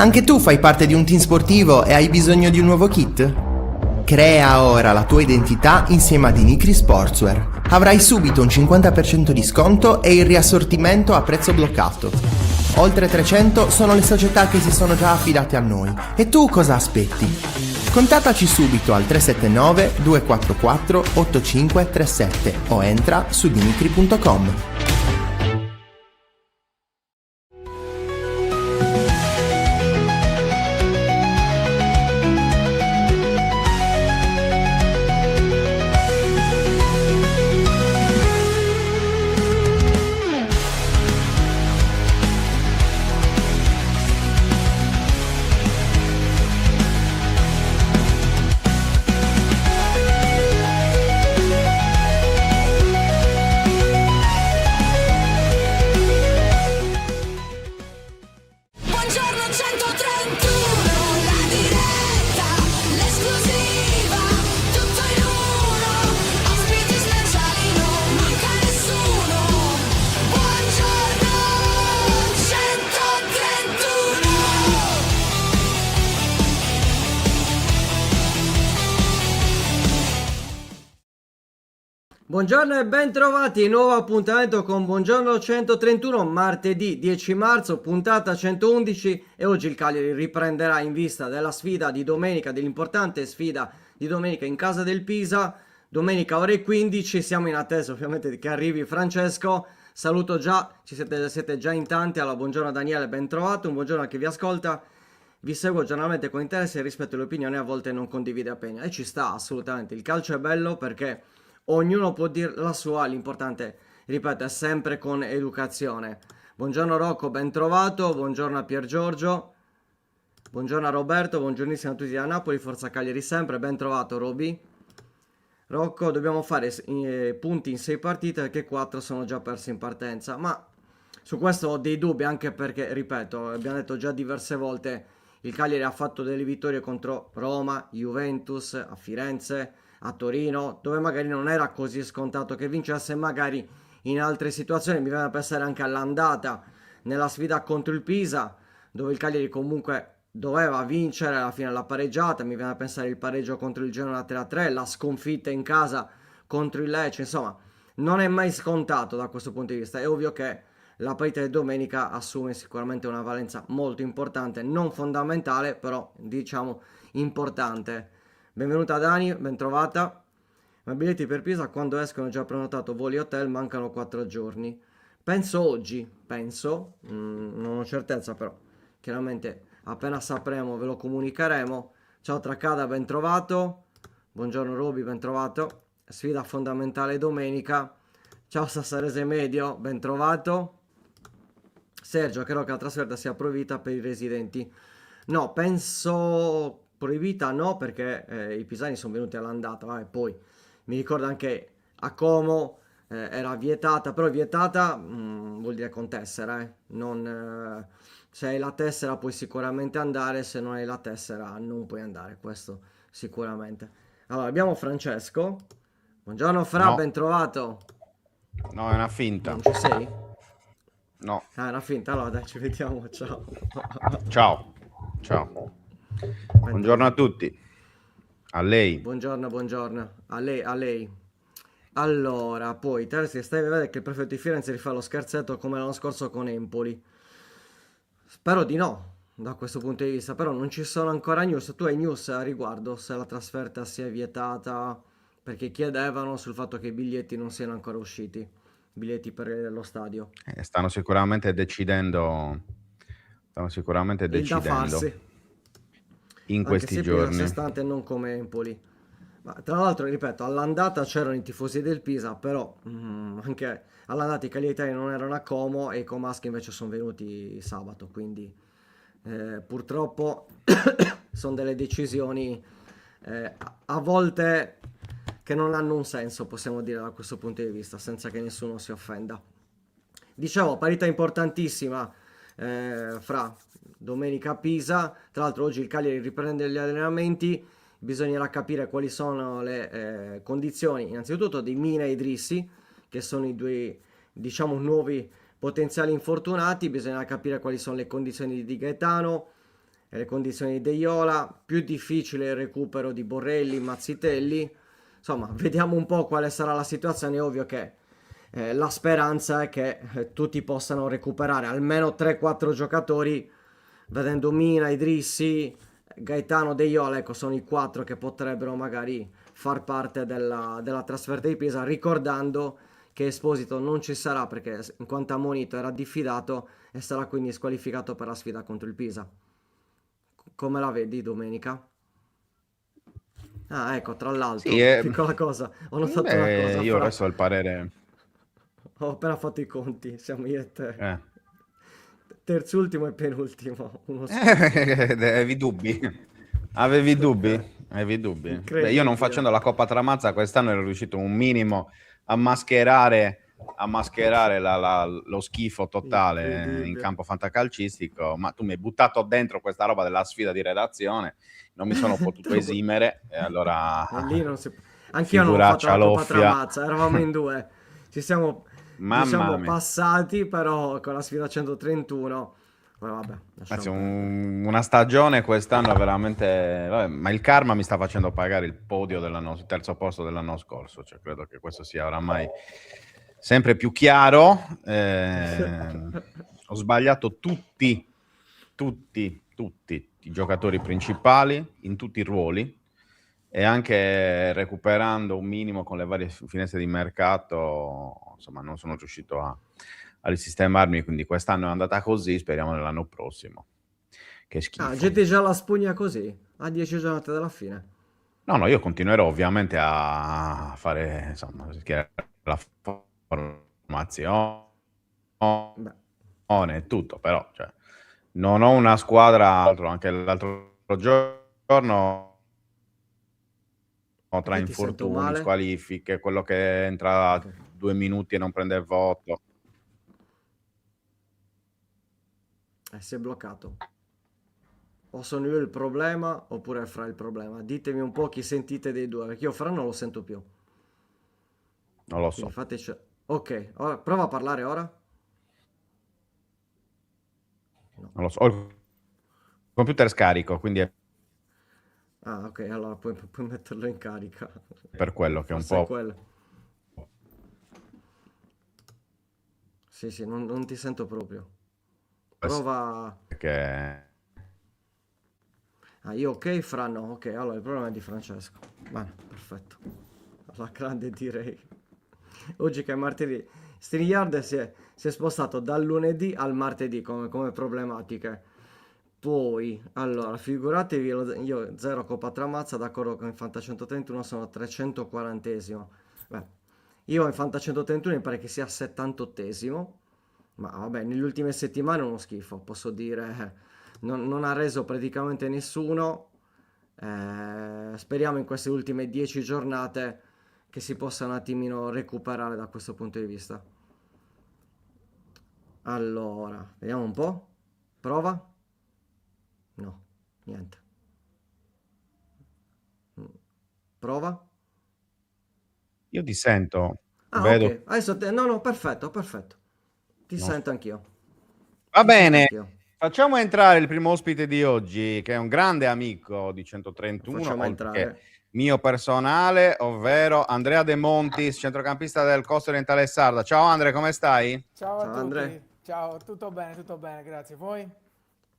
Anche tu fai parte di un team sportivo e hai bisogno di un nuovo kit? Crea ora la tua identità insieme ad Inicri Sportswear. Avrai subito un 50% di sconto e il riassortimento a prezzo bloccato. Oltre 300 sono le società che si sono già affidate a noi. E tu cosa aspetti? Contattaci subito al 379 244 8537 o entra su dimitri.com. Buongiorno e ben trovati, nuovo appuntamento con Buongiorno 131, martedì 10 marzo, puntata 111 e oggi il Cagliari riprenderà in vista della sfida di domenica, dell'importante sfida di domenica in casa del Pisa, domenica ore 15, siamo in attesa ovviamente che arrivi Francesco, saluto già, siete già in tanti, allora buongiorno Daniele, ben trovato, un buongiorno a chi vi ascolta. Vi seguo giornalmente con interesse e rispetto alle opinioni, a volte non condivide appena e ci sta assolutamente, il calcio è bello perché ognuno può dire la sua, l'importante, ripeto, è sempre con educazione. Buongiorno Rocco, ben trovato, buongiorno a Pier Giorgio, buongiorno a Roberto, buongiornissimo a tutti da Napoli, Forza Cagliari sempre, ben trovato Roby. Rocco, dobbiamo fare punti in 6 partite perché 4 sono già persi in partenza, ma su questo ho dei dubbi anche perché, ripeto, abbiamo detto già diverse volte, il Cagliari ha fatto delle vittorie contro Roma, Juventus, a Firenze, a Torino, dove magari non era così scontato che vincesse, magari in altre situazioni, mi viene a pensare anche all'andata nella sfida contro il Pisa, dove il Cagliari comunque doveva vincere, alla fine la pareggiata, mi viene a pensare il pareggio contro il Genoa 3-3, la sconfitta in casa contro il Lecce, insomma, non è mai scontato da questo punto di vista, è ovvio che la partita di domenica assume sicuramente una valenza molto importante, non fondamentale, però diciamo importante. Benvenuta Dani, ben trovata. Ma biglietti per Pisa quando escono già prenotato voli hotel, mancano 4 giorni. Penso oggi, non ho certezza però, chiaramente appena sapremo ve lo comunicheremo. Ciao Tracada, ben trovato. Buongiorno Roby, ben trovato. Sfida fondamentale domenica. Ciao Sassarese Medio, ben trovato. Sergio, credo che la trasferta sia proibita per i residenti. No, penso proibita no, perché i pisani sono venuti all'andata, e poi mi ricordo anche a Como era vietata, però vietata vuol dire con tessera, non, se hai la tessera puoi sicuramente andare, se non hai la tessera non puoi andare, questo sicuramente. Allora, abbiamo Francesco. Buongiorno Fra, No, ben trovato. no, è una finta. Non ci sei? No. Ah, è una finta, allora dai, ci vediamo, ciao. Ciao. Ciao. Ben Buongiorno a trovato. tutti. A lei. Buongiorno, buongiorno. A lei, a lei. Allora, poi, Terzi, stai a vedere che il prefetto di Firenze rifà lo scherzetto come l'anno scorso con Empoli. Spero di no, da questo punto di vista, però non ci sono ancora news. Tu hai news a riguardo se la trasferta sia vietata? Perché chiedevano sul fatto che i biglietti non siano ancora usciti, biglietti per lo stadio. Stanno sicuramente decidendo. Stanno sicuramente E il da decidendo farsi, in anche questi se Pisa a sé giorni. stante e non come Empoli. Ma tra l'altro, ripeto, all'andata c'erano i tifosi del Pisa, però anche all'andata i cagliari non erano a Como e i comaschi invece sono venuti sabato, quindi purtroppo sono delle decisioni a volte che non hanno un senso, possiamo dire da questo punto di vista, senza che nessuno si offenda. Dicevo, parità importantissima fra domenica a Pisa, tra l'altro oggi il Cagliari riprende gli allenamenti, bisognerà capire quali sono le condizioni innanzitutto di Mina e Idrissi, che sono i due diciamo nuovi potenziali infortunati, bisognerà capire quali sono le condizioni di Di Gaetano, e le condizioni di Deiola, più difficile il recupero di Borrelli, Mazzitelli. Insomma, vediamo un po' quale sarà la situazione. È ovvio che la speranza è che tutti possano recuperare almeno 3-4 giocatori, vedendo Mina, Idrissi, Gaetano, Deiola, ecco, sono i 4 che potrebbero magari far parte della trasferta di Pisa, ricordando che Esposito non ci sarà perché in quanto a monito era diffidato e sarà quindi squalificato per la sfida contro il Pisa. Come la vedi domenica? Ah, ecco, tra l'altro, Sì, piccola cosa, ho notato una cosa, io resto al parere. ho appena fatto i conti, siamo io e te. Eh. Terzultimo e penultimo, uno schifo. Avevi dubbi? Avevi dubbi? Avevi dubbi? Beh, io non Incredibile. facendo la Coppa Tramazza quest'anno ero riuscito un minimo a mascherare lo schifo totale in Incredibile. campo fantacalcistico, ma tu mi hai buttato dentro questa roba della sfida di redazione, non mi sono potuto esimere e allora E lì non si... Anch'io non ho fatto figuraccia la Coppa loffia. Tramazza, eravamo in due. Ci siamo, Mamma diciamo, mia. passati, però con la sfida 131. Poi vabbè, lasciamo Anzi, perdere. una stagione quest'anno veramente... vabbè, ma il karma mi sta facendo pagare il podio il terzo posto dell'anno scorso, cioè credo che questo sia oramai sempre più chiaro. Ho sbagliato tutti i giocatori principali in tutti i ruoli e anche recuperando un minimo con le varie finestre di mercato, insomma, non sono riuscito a risistemarmi, quindi quest'anno è andata così, speriamo nell'anno prossimo. Che schifo. Ah, getti già la spugna così, a 10 giornate dalla fine. No, io continuerò ovviamente a fare, insomma, la formazione Beh, e tutto, però cioè, non ho una squadra, anche l'altro giorno tra perché ti sento infortuni, male? squalifiche, quello che entra Ok. 2 minuti e non prende il voto. Si è bloccato. O sono io il problema oppure è Fra il problema. Ditemi un po' chi sentite dei due, perché io Fra non lo sento più. Non lo Quindi so. fateci... Ok, ora, prova a parlare ora. No. Non lo so. Ho il computer scarico, quindi è Ah, ok, allora puoi metterlo in carica. per quello che è un Forse è po' quello. Sì, sì, non ti sento proprio. Prova... che Ah, io ok, Fra no. Ok, allora il problema è di Francesco. Bene, perfetto. Alla grande direi. Oggi che è martedì. StreamYard si è spostato dal lunedì al martedì come problematiche. Poi, allora, figuratevi, io 0 Coppa Tramazza, d'accordo con il Fanta 131 sono 340esimo. Beh, io in Fanta 131 mi pare che sia 78esimo, ma vabbè, nelle ultime settimane è uno schifo, posso dire, non ha reso praticamente nessuno. Speriamo in queste ultime 10 giornate che si possa un attimino recuperare da questo punto di vista. Allora, vediamo un po'. Prova? No, niente. Prova? io ti sento, Ah, vedo, ok. Adesso no, no, perfetto, perfetto. Ti non sento so. anch'io. Va Ti sento bene, anch'io. facciamo entrare il primo ospite di oggi, che è un grande amico di Lo 131, facciamo oltre che entrare. mio personale, ovvero Andrea De Montis, centrocampista del Costa Orientale Sarda. Ciao Andrea, come stai? Ciao a Ciao Andre. tutti, ciao, tutto bene, grazie. Voi?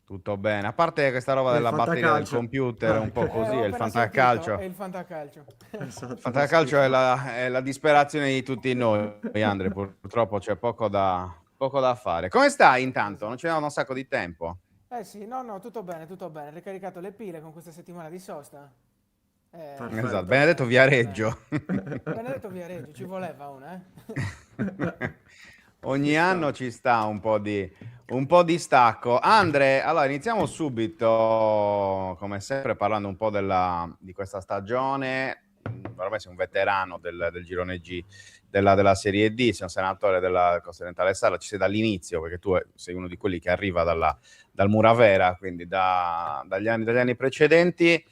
Tutto bene, a parte questa roba E il della batteria del fantacalcio. computer, un po' così, Ho è il appena sentito, è fantacalcio. il fantacalcio. Il Esatto, uno fantacalcio è schifo. la disperazione di tutti noi, Andre, purtroppo c'è poco da fare. Come stai intanto? Non Esatto. ce n'è un sacco di tempo. Eh sì, no, tutto bene. Ricaricato le pile con questa settimana di sosta. Esatto, Perfetto. Benedetto Tutto bene. Viareggio. Benedetto Viareggio, ci voleva una, Ci Ogni sta. anno ci sta un po' di stacco. Andre, allora iniziamo subito, come sempre, parlando un po' di questa stagione. Ormai sei un veterano del girone G della Serie D, sei un senatore della Costa Orientale Sarda, ci sei dall'inizio, perché tu sei uno di quelli che arriva dal Muravera, quindi dagli anni precedenti.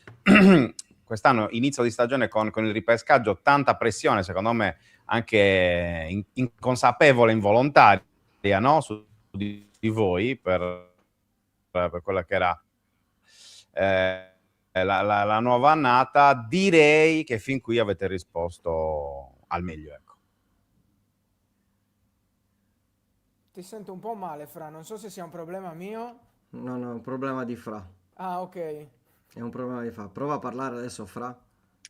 Quest'anno inizio di stagione con il ripescaggio, tanta pressione, secondo me, anche inconsapevole, involontaria, no? Su di voi per quella che era la nuova annata. Direi che fin qui avete risposto al meglio, ecco. Ti sento un po' male, Fra, non so se sia un problema mio. No, no, è un problema di Fra. Ah, ok. È un problema di Fra. Prova a parlare adesso, Fra.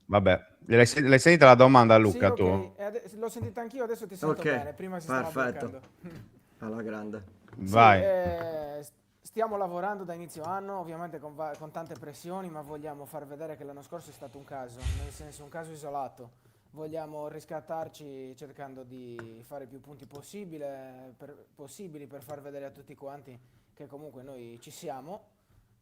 Vabbè, l'hai sentita la domanda, Sì, Luca, ok, tu? l'ho sentita anch'io, adesso ti sento Ok, bene, prima si stava perfetto. bloccando. Alla grande. Sì, Vai. stiamo lavorando da inizio anno, ovviamente con tante pressioni, ma vogliamo far vedere che l'anno scorso è stato un caso, nel senso un caso isolato. Vogliamo riscattarci cercando di fare più punti possibili per far vedere a tutti quanti che comunque noi ci siamo,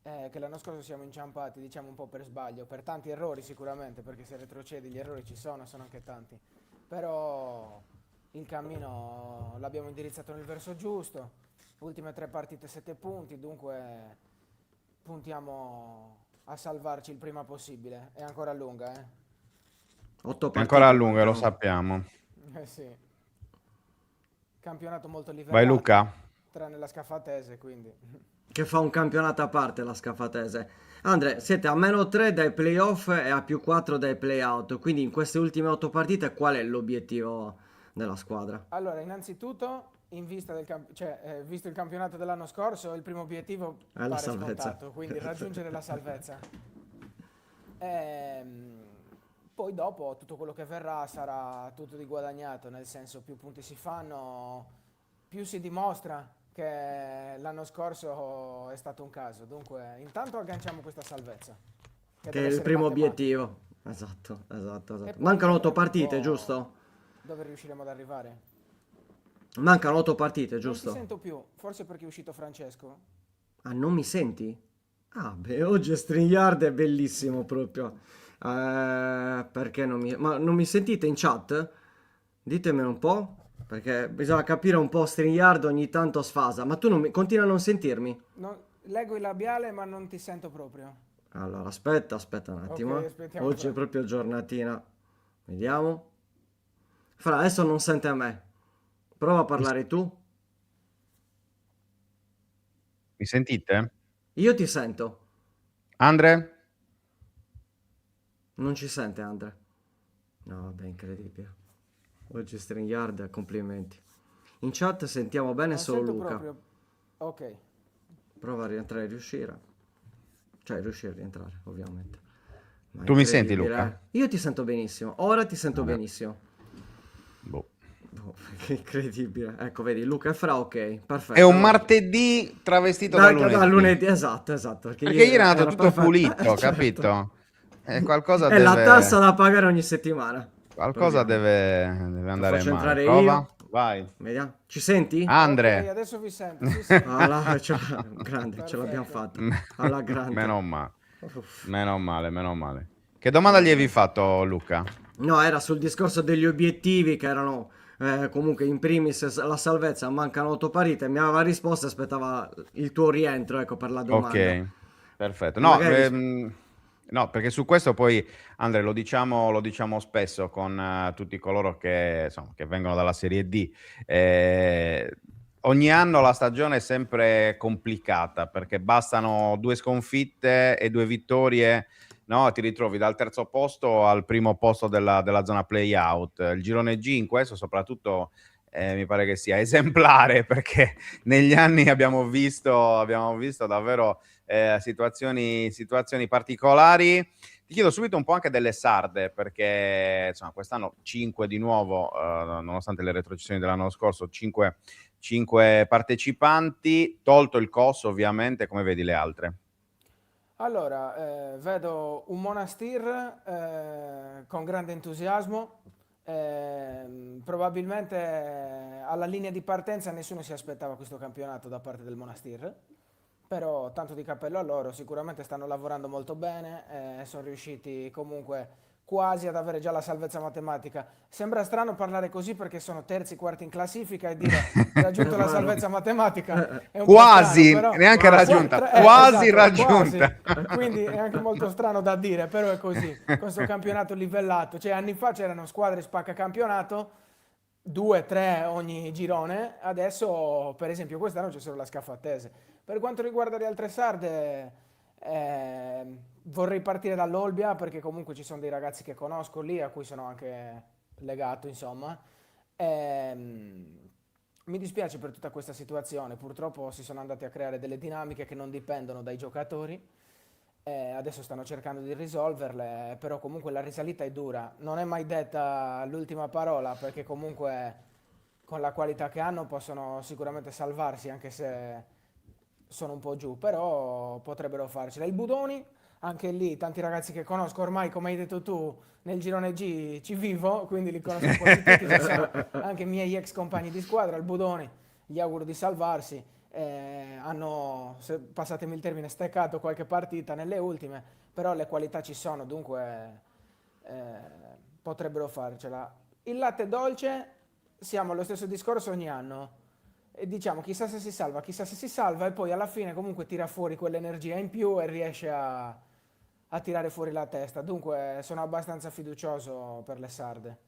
che l'anno scorso siamo inciampati, diciamo un po' per sbaglio, per tanti errori sicuramente, perché se retrocedi gli errori ci sono anche tanti, però il cammino l'abbiamo indirizzato nel verso giusto, ultime 3 partite 7 punti, dunque puntiamo a salvarci il prima possibile, è ancora lunga, 8 È partite ancora a lunga, lo mancano. sappiamo. sì. Campionato molto Vai, livellato, Luca. tranne la Scafatese, quindi. Che fa un campionato a parte la Scafatese. Andre, siete a -3 dai playoff e a +4 dai playout. Quindi in queste ultime 8 partite qual è l'obiettivo della squadra? Allora, innanzitutto, in vista visto il campionato dell'anno scorso, il primo obiettivo È la pare salvezza. scontato, quindi raggiungere la salvezza. Poi dopo tutto quello che verrà sarà tutto di guadagnato, nel senso più punti si fanno, più si dimostra che l'anno scorso è stato un caso. Dunque, intanto agganciamo questa salvezza, Che deve è il essere primo matematica. obiettivo. Esatto, esatto, E esatto. poi Mancano 8 vedremo un partite, po' giusto? dove riusciremo ad arrivare. Mancano 8 partite, Non ti giusto? sento più, forse perché è uscito Francesco. Ah, non mi senti? Ah, beh, oggi StreamYard è bellissimo proprio. Perché non mi... Ma non mi sentite in chat? Ditemelo un po', perché bisogna capire un po' StreamYard ogni tanto sfasa. Ma tu non mi... continua a non sentirmi? Leggo il labiale, ma non ti sento proprio. Allora, aspetta un attimo. Ok, aspettiamo Oggi è Fra. proprio giornatina. Vediamo. Fra, adesso non sente a me. Prova a parlare tu. Mi sentite? Io ti sento. Andre? Non ci sente, Andre. No, vabbè, incredibile. Oggi StreamYard, complimenti. In chat sentiamo bene Non solo sento Luca. proprio. Ok. Prova a rientrare e riuscire. Cioè, riuscire a rientrare, ovviamente. Ma Tu mi senti, incredibile, Luca? Io ti sento benissimo. Ora ti sento benissimo. Boh. Boh, che incredibile. Ecco, vedi, Luca e Fra, ok, perfetto. È un allora. martedì travestito da lunedì. Da lunedì, esatto. Perché ieri è nato era tutto perfetto. pulito, Certo. capito? Qualcosa È la tassa deve... da pagare ogni settimana. Qualcosa Proviamo. deve Lo andare faccio male. entrare Prova. io. Vai. Vediamo. Ci senti? Ok, Andre. adesso vi sento. Sì, sì. Grande, ce l'abbiamo Perfetto. fatta. Alla grande. Meno male. Uff. Meno male, meno male. Che domanda gli avevi fatto, Luca? No, era sul discorso degli obiettivi che erano comunque in primis la salvezza, mancano 8 partite. Mi aveva risposto, aspettava il tuo rientro, ecco, per la domanda. Ok, perfetto. E No, magari no, perché su questo poi, Andre, lo diciamo spesso con tutti coloro che, insomma, che vengono dalla Serie D. Ogni anno la stagione è sempre complicata perché bastano 2 sconfitte e 2 vittorie, no? Ti ritrovi dal terzo posto al primo posto della zona play-out. Il girone G in questo soprattutto mi pare che sia esemplare perché negli anni abbiamo visto davvero situazioni particolari. Ti chiedo subito un po' anche delle sarde, perché insomma, quest'anno 5 di nuovo, nonostante le retrocessioni dell'anno scorso, 5 partecipanti, tolto il COS ovviamente, come vedi le altre? Allora, vedo un Monastir con grande entusiasmo. Probabilmente alla linea di partenza nessuno si aspettava questo campionato da parte del Monastir, però tanto di cappello a loro, sicuramente stanno lavorando molto bene, sono riusciti comunque quasi ad avere già la salvezza matematica. Sembra strano parlare così perché sono terzi, quarti in classifica e dire raggiunto la salvezza matematica è un po' Quasi, strano, però neanche raggiunta, quasi, quasi esatto, raggiunta. quasi. Quindi è anche molto strano da dire, però è così. Questo campionato livellato, cioè anni fa c'erano squadre spaccacampionato, 2-3 ogni girone, adesso per esempio quest'anno c'è solo la Scafattese. Per quanto riguarda le altre sarde, Vorrei partire dall'Olbia perché comunque ci sono dei ragazzi che conosco lì, a cui sono anche legato, insomma. Mi dispiace per tutta questa situazione, purtroppo si sono andate a creare delle dinamiche che non dipendono dai giocatori. Adesso stanno cercando di risolverle, però comunque la risalita è dura. Non è mai detta l'ultima parola perché comunque con la qualità che hanno possono sicuramente salvarsi anche se sono un po' giù, però potrebbero farcela. Il Budoni, anche lì tanti ragazzi che conosco ormai, come hai detto tu, nel girone G ci vivo, quindi li conosco quasi tutti, che sono anche miei ex compagni di squadra. Il Budoni, gli auguro di salvarsi. Hanno, passatemi il termine, steccato qualche partita nelle ultime, però le qualità ci sono, dunque potrebbero farcela. Il latte dolce, siamo allo stesso discorso ogni anno e diciamo chissà se si salva, chissà se si salva, e poi alla fine comunque tira fuori quell'energia in più e riesce a tirare fuori la testa, dunque sono abbastanza fiducioso per le sarde.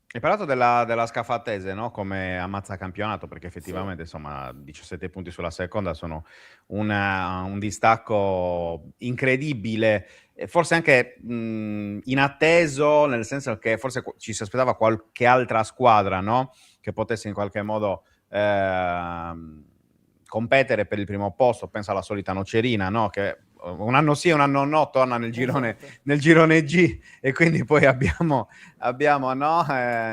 Hai parlato della Scafatese, no? Come ammazza campionato, perché Sì. effettivamente, insomma, 17 punti sulla seconda sono un distacco incredibile, e forse anche inatteso, nel senso che forse ci si aspettava qualche altra squadra, no? Che potesse in qualche modo competere per il primo posto. Penso alla solita Nocerina, no? Che un anno sì, un anno no, torna Esatto. nel girone G, e quindi poi abbiamo no,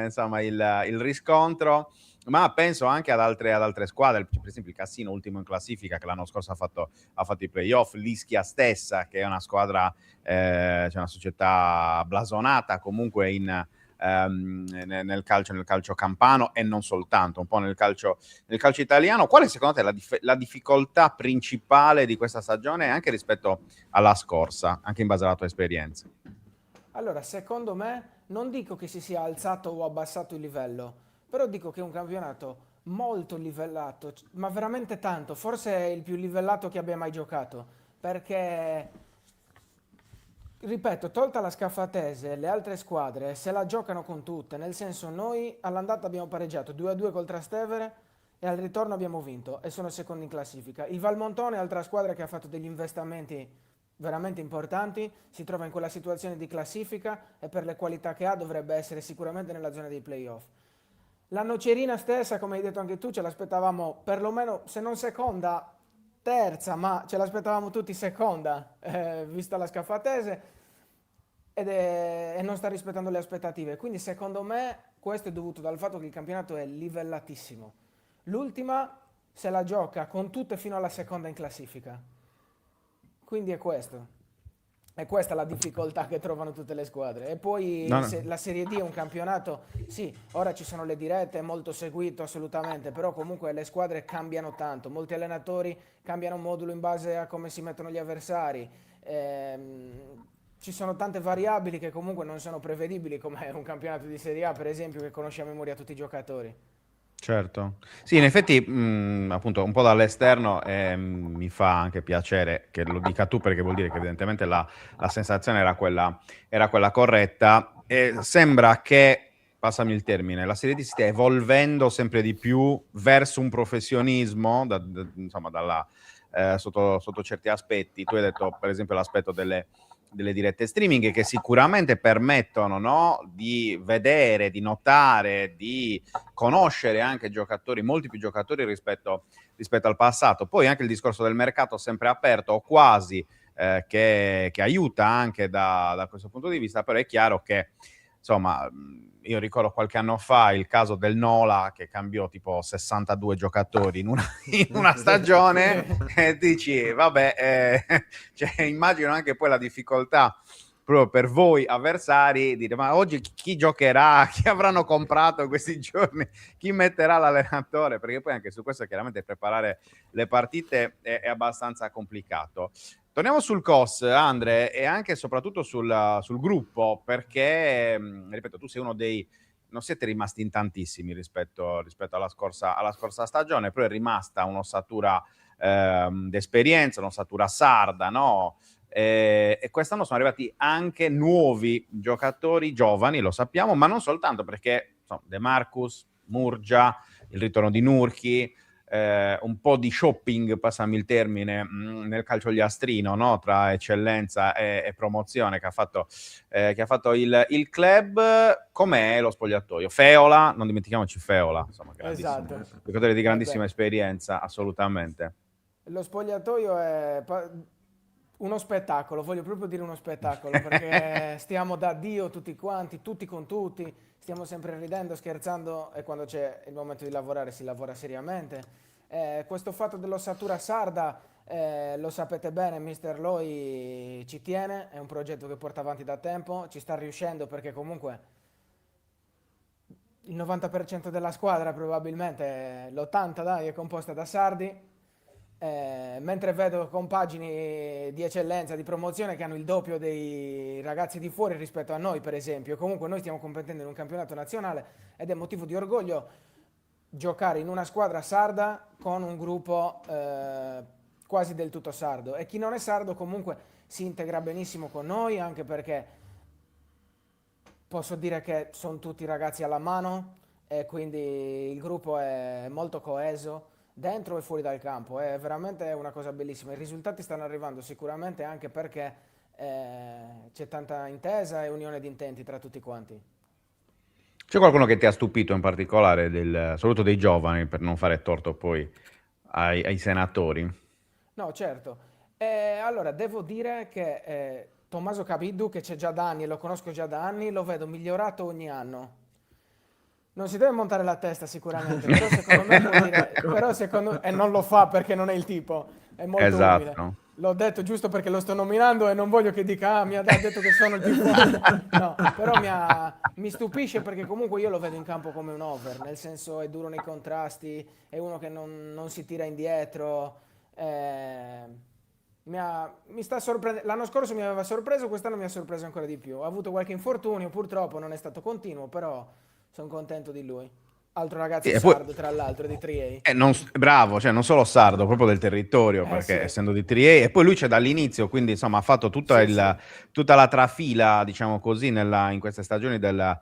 insomma il riscontro, ma penso anche ad altre squadre, per esempio il Cassino, ultimo in classifica, che l'anno scorso ha fatto i playoff, l'Ischia stessa, che è una squadra, c'è una società blasonata comunque nel calcio campano e non soltanto, un po' nel calcio italiano. Qual è secondo te la difficoltà principale di questa stagione, anche rispetto alla scorsa, anche in base alla tua esperienza? Allora, secondo me, non dico che si sia alzato o abbassato il livello, però dico che è un campionato molto livellato, ma veramente tanto, forse è il più livellato che abbia mai giocato, perché, ripeto, tolta la Scafatese, le altre squadre se la giocano con tutte, nel senso noi all'andata abbiamo pareggiato 2-2 col Trastevere e al ritorno abbiamo vinto e sono secondi in classifica. Il Valmontone, altra squadra che ha fatto degli investimenti veramente importanti, si trova in quella situazione di classifica e per le qualità che ha dovrebbe essere sicuramente nella zona dei playoff. La Nocerina stessa, come hai detto anche tu, ce l'aspettavamo perlomeno, se non seconda, terza, ma ce l'aspettavamo tutti seconda, vista la Scafatese, e non sta rispettando le aspettative. Quindi secondo me questo è dovuto dal fatto che il campionato è livellatissimo. L'ultima se la gioca con tutte fino alla seconda in classifica. Quindi è questo. È questa la difficoltà che trovano tutte le squadre. E poi No, no. la Serie D è un campionato, sì, ora ci sono le dirette, è molto seguito assolutamente, però comunque le squadre cambiano tanto. Molti allenatori cambiano modulo in base a come si mettono gli avversari. Ci sono tante variabili che comunque non sono prevedibili, come un campionato di Serie A, per esempio, che conosciamo a memoria tutti i giocatori. Certo. Sì, in effetti, appunto, un po' dall'esterno mi fa anche piacere che lo dica tu, perché vuol dire che evidentemente la sensazione era quella corretta, e sembra che, passami il termine, la Serie D si stia evolvendo sempre di più verso un professionismo, insomma, sotto certi aspetti. Tu hai detto, per esempio, l'aspetto delle dirette streaming, che sicuramente permettono, no, di vedere, di notare, di conoscere anche giocatori, molti più giocatori rispetto al passato. Poi anche il discorso del mercato sempre aperto o quasi, che aiuta anche da questo punto di vista, però è chiaro che, insomma, io ricordo qualche anno fa il caso del Nola, che cambiò tipo 62 giocatori in una stagione, e dici, vabbè, cioè, immagino anche poi la difficoltà proprio per voi avversari, dire ma oggi chi giocherà, chi avranno comprato questi giorni, chi metterà l'allenatore, perché poi anche su questo chiaramente preparare le partite è abbastanza complicato. Torniamo sul COS, Andre, e anche e soprattutto sul gruppo, perché, ripeto, tu sei uno dei... Non siete rimasti in tantissimi rispetto alla scorsa stagione, però è rimasta un'ossatura d'esperienza, un'ossatura sarda, no? E quest'anno sono arrivati anche nuovi giocatori giovani, lo sappiamo, ma non soltanto, perché insomma, De Marcus, Murgia, il ritorno di Nurchi, un po' di shopping, passami il termine, nel calciogliastrino, no? Tra eccellenza e promozione che ha fatto il club. Com'è lo spogliatoio? Feola, non dimentichiamoci Feola, insomma, grandissimo, Esatto. giocatore di grandissima Vabbè, esperienza, assolutamente. lo spogliatoio è uno spettacolo, voglio proprio dire uno spettacolo, perché stiamo da Dio tutti quanti, tutti con tutti, stiamo sempre ridendo, scherzando e quando c'è il momento di lavorare si lavora seriamente. Questo fatto dell'ossatura sarda, lo sapete bene, Mister Loi ci tiene, è un progetto che porta avanti da tempo, ci sta riuscendo perché comunque il 90% della squadra, probabilmente l'80 dai, è composta da sardi. Mentre vedo compagini di eccellenza, di promozione che hanno il doppio dei ragazzi di fuori rispetto a noi, per esempio. Comunque noi stiamo competendo in un campionato nazionale ed è motivo di orgoglio giocare in una squadra sarda con un gruppo quasi del tutto sardo. E chi non è sardo comunque si integra benissimo con noi, anche perché posso dire che sono tutti ragazzi alla mano e quindi il gruppo è molto coeso dentro e fuori dal campo. È veramente una cosa bellissima. I risultati stanno arrivando sicuramente anche perché c'è tanta intesa e unione di intenti tra tutti quanti. C'è qualcuno che ti ha stupito in particolare, soprattutto dei giovani, per non fare torto poi ai senatori? No, certo. Allora, devo dire che Tommaso Capiddu, che c'è già da anni e lo conosco già da anni, lo vedo migliorato ogni anno. Non si deve montare la testa sicuramente, però secondo me può dire, però e non lo fa perché non è il tipo, è molto umile. Esatto. L'ho detto giusto perché lo sto nominando e non voglio che dica, mi ha detto che sono il più forte. No, però mi stupisce perché comunque io lo vedo in campo come un over, nel senso è duro nei contrasti, è uno che non si tira indietro. Mi sta sorprendendo. L'anno scorso mi aveva sorpreso, quest'anno mi ha sorpreso ancora di più. Ha avuto qualche infortunio, purtroppo non è stato continuo, però sono contento di lui. Altro Sì, ragazzo e poi, sardo, tra l'altro, di Triei. bravo, cioè non solo sardo, proprio del territorio, Sì, perché essendo di Trieste, e poi lui c'è dall'inizio, quindi insomma ha fatto sì, sì. tutta la trafila, diciamo così, in queste stagioni del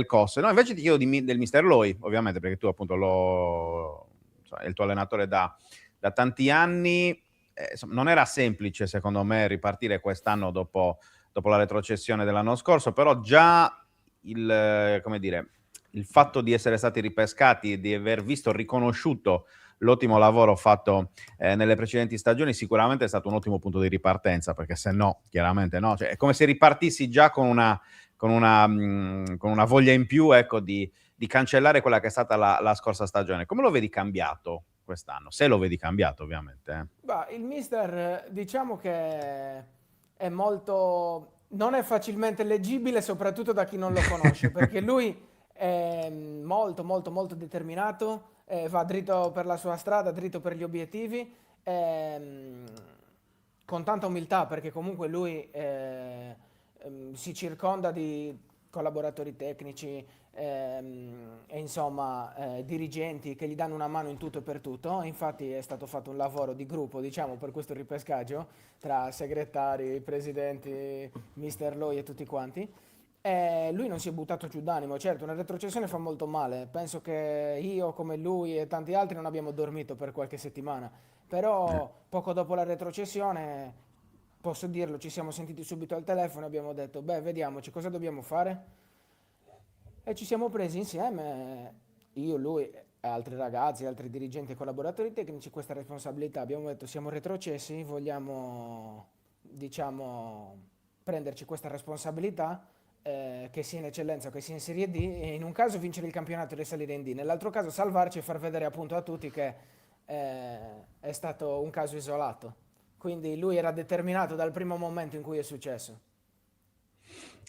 COS. No, invece ti chiedo del Mister Loi, ovviamente, perché tu appunto insomma, è il tuo allenatore da tanti anni. Insomma, non era semplice, secondo me, ripartire quest'anno dopo la retrocessione dell'anno scorso, però già come dire, il fatto di essere stati ripescati e di aver visto riconosciuto l'ottimo lavoro fatto nelle precedenti stagioni sicuramente è stato un ottimo punto di ripartenza, perché se no, chiaramente no, cioè, è come se ripartissi già con una voglia in più, ecco, di cancellare quella che è stata la scorsa stagione. Come lo vedi cambiato quest'anno? Se lo vedi cambiato, ovviamente. Bah, il mister, diciamo che è molto... non è facilmente leggibile, soprattutto da chi non lo conosce, perché lui è molto, molto, molto determinato, va dritto per la sua strada, dritto per gli obiettivi, con tanta umiltà, perché comunque lui si circonda di collaboratori tecnici e insomma dirigenti che gli danno una mano in tutto e per tutto. Infatti è stato fatto un lavoro di gruppo, diciamo, per questo ripescaggio tra segretari, presidenti, mister Loi e tutti quanti. E lui non si è buttato giù d'animo, certo, una retrocessione fa molto male. Penso che io, come lui e tanti altri, non abbiamo dormito per qualche settimana. Però poco dopo la retrocessione, posso dirlo, ci siamo sentiti subito al telefono e abbiamo detto, beh, vediamoci cosa dobbiamo fare. E ci siamo presi insieme, io, lui e altri ragazzi, altri dirigenti e collaboratori tecnici, questa responsabilità. Abbiamo detto, siamo retrocessi, vogliamo, diciamo, prenderci questa responsabilità, che sia in eccellenza o che sia in Serie D, e in un caso vincere il campionato e risalire in D, nell'altro caso salvarci e far vedere appunto a tutti che è stato un caso isolato. Quindi lui era determinato dal primo momento in cui è successo.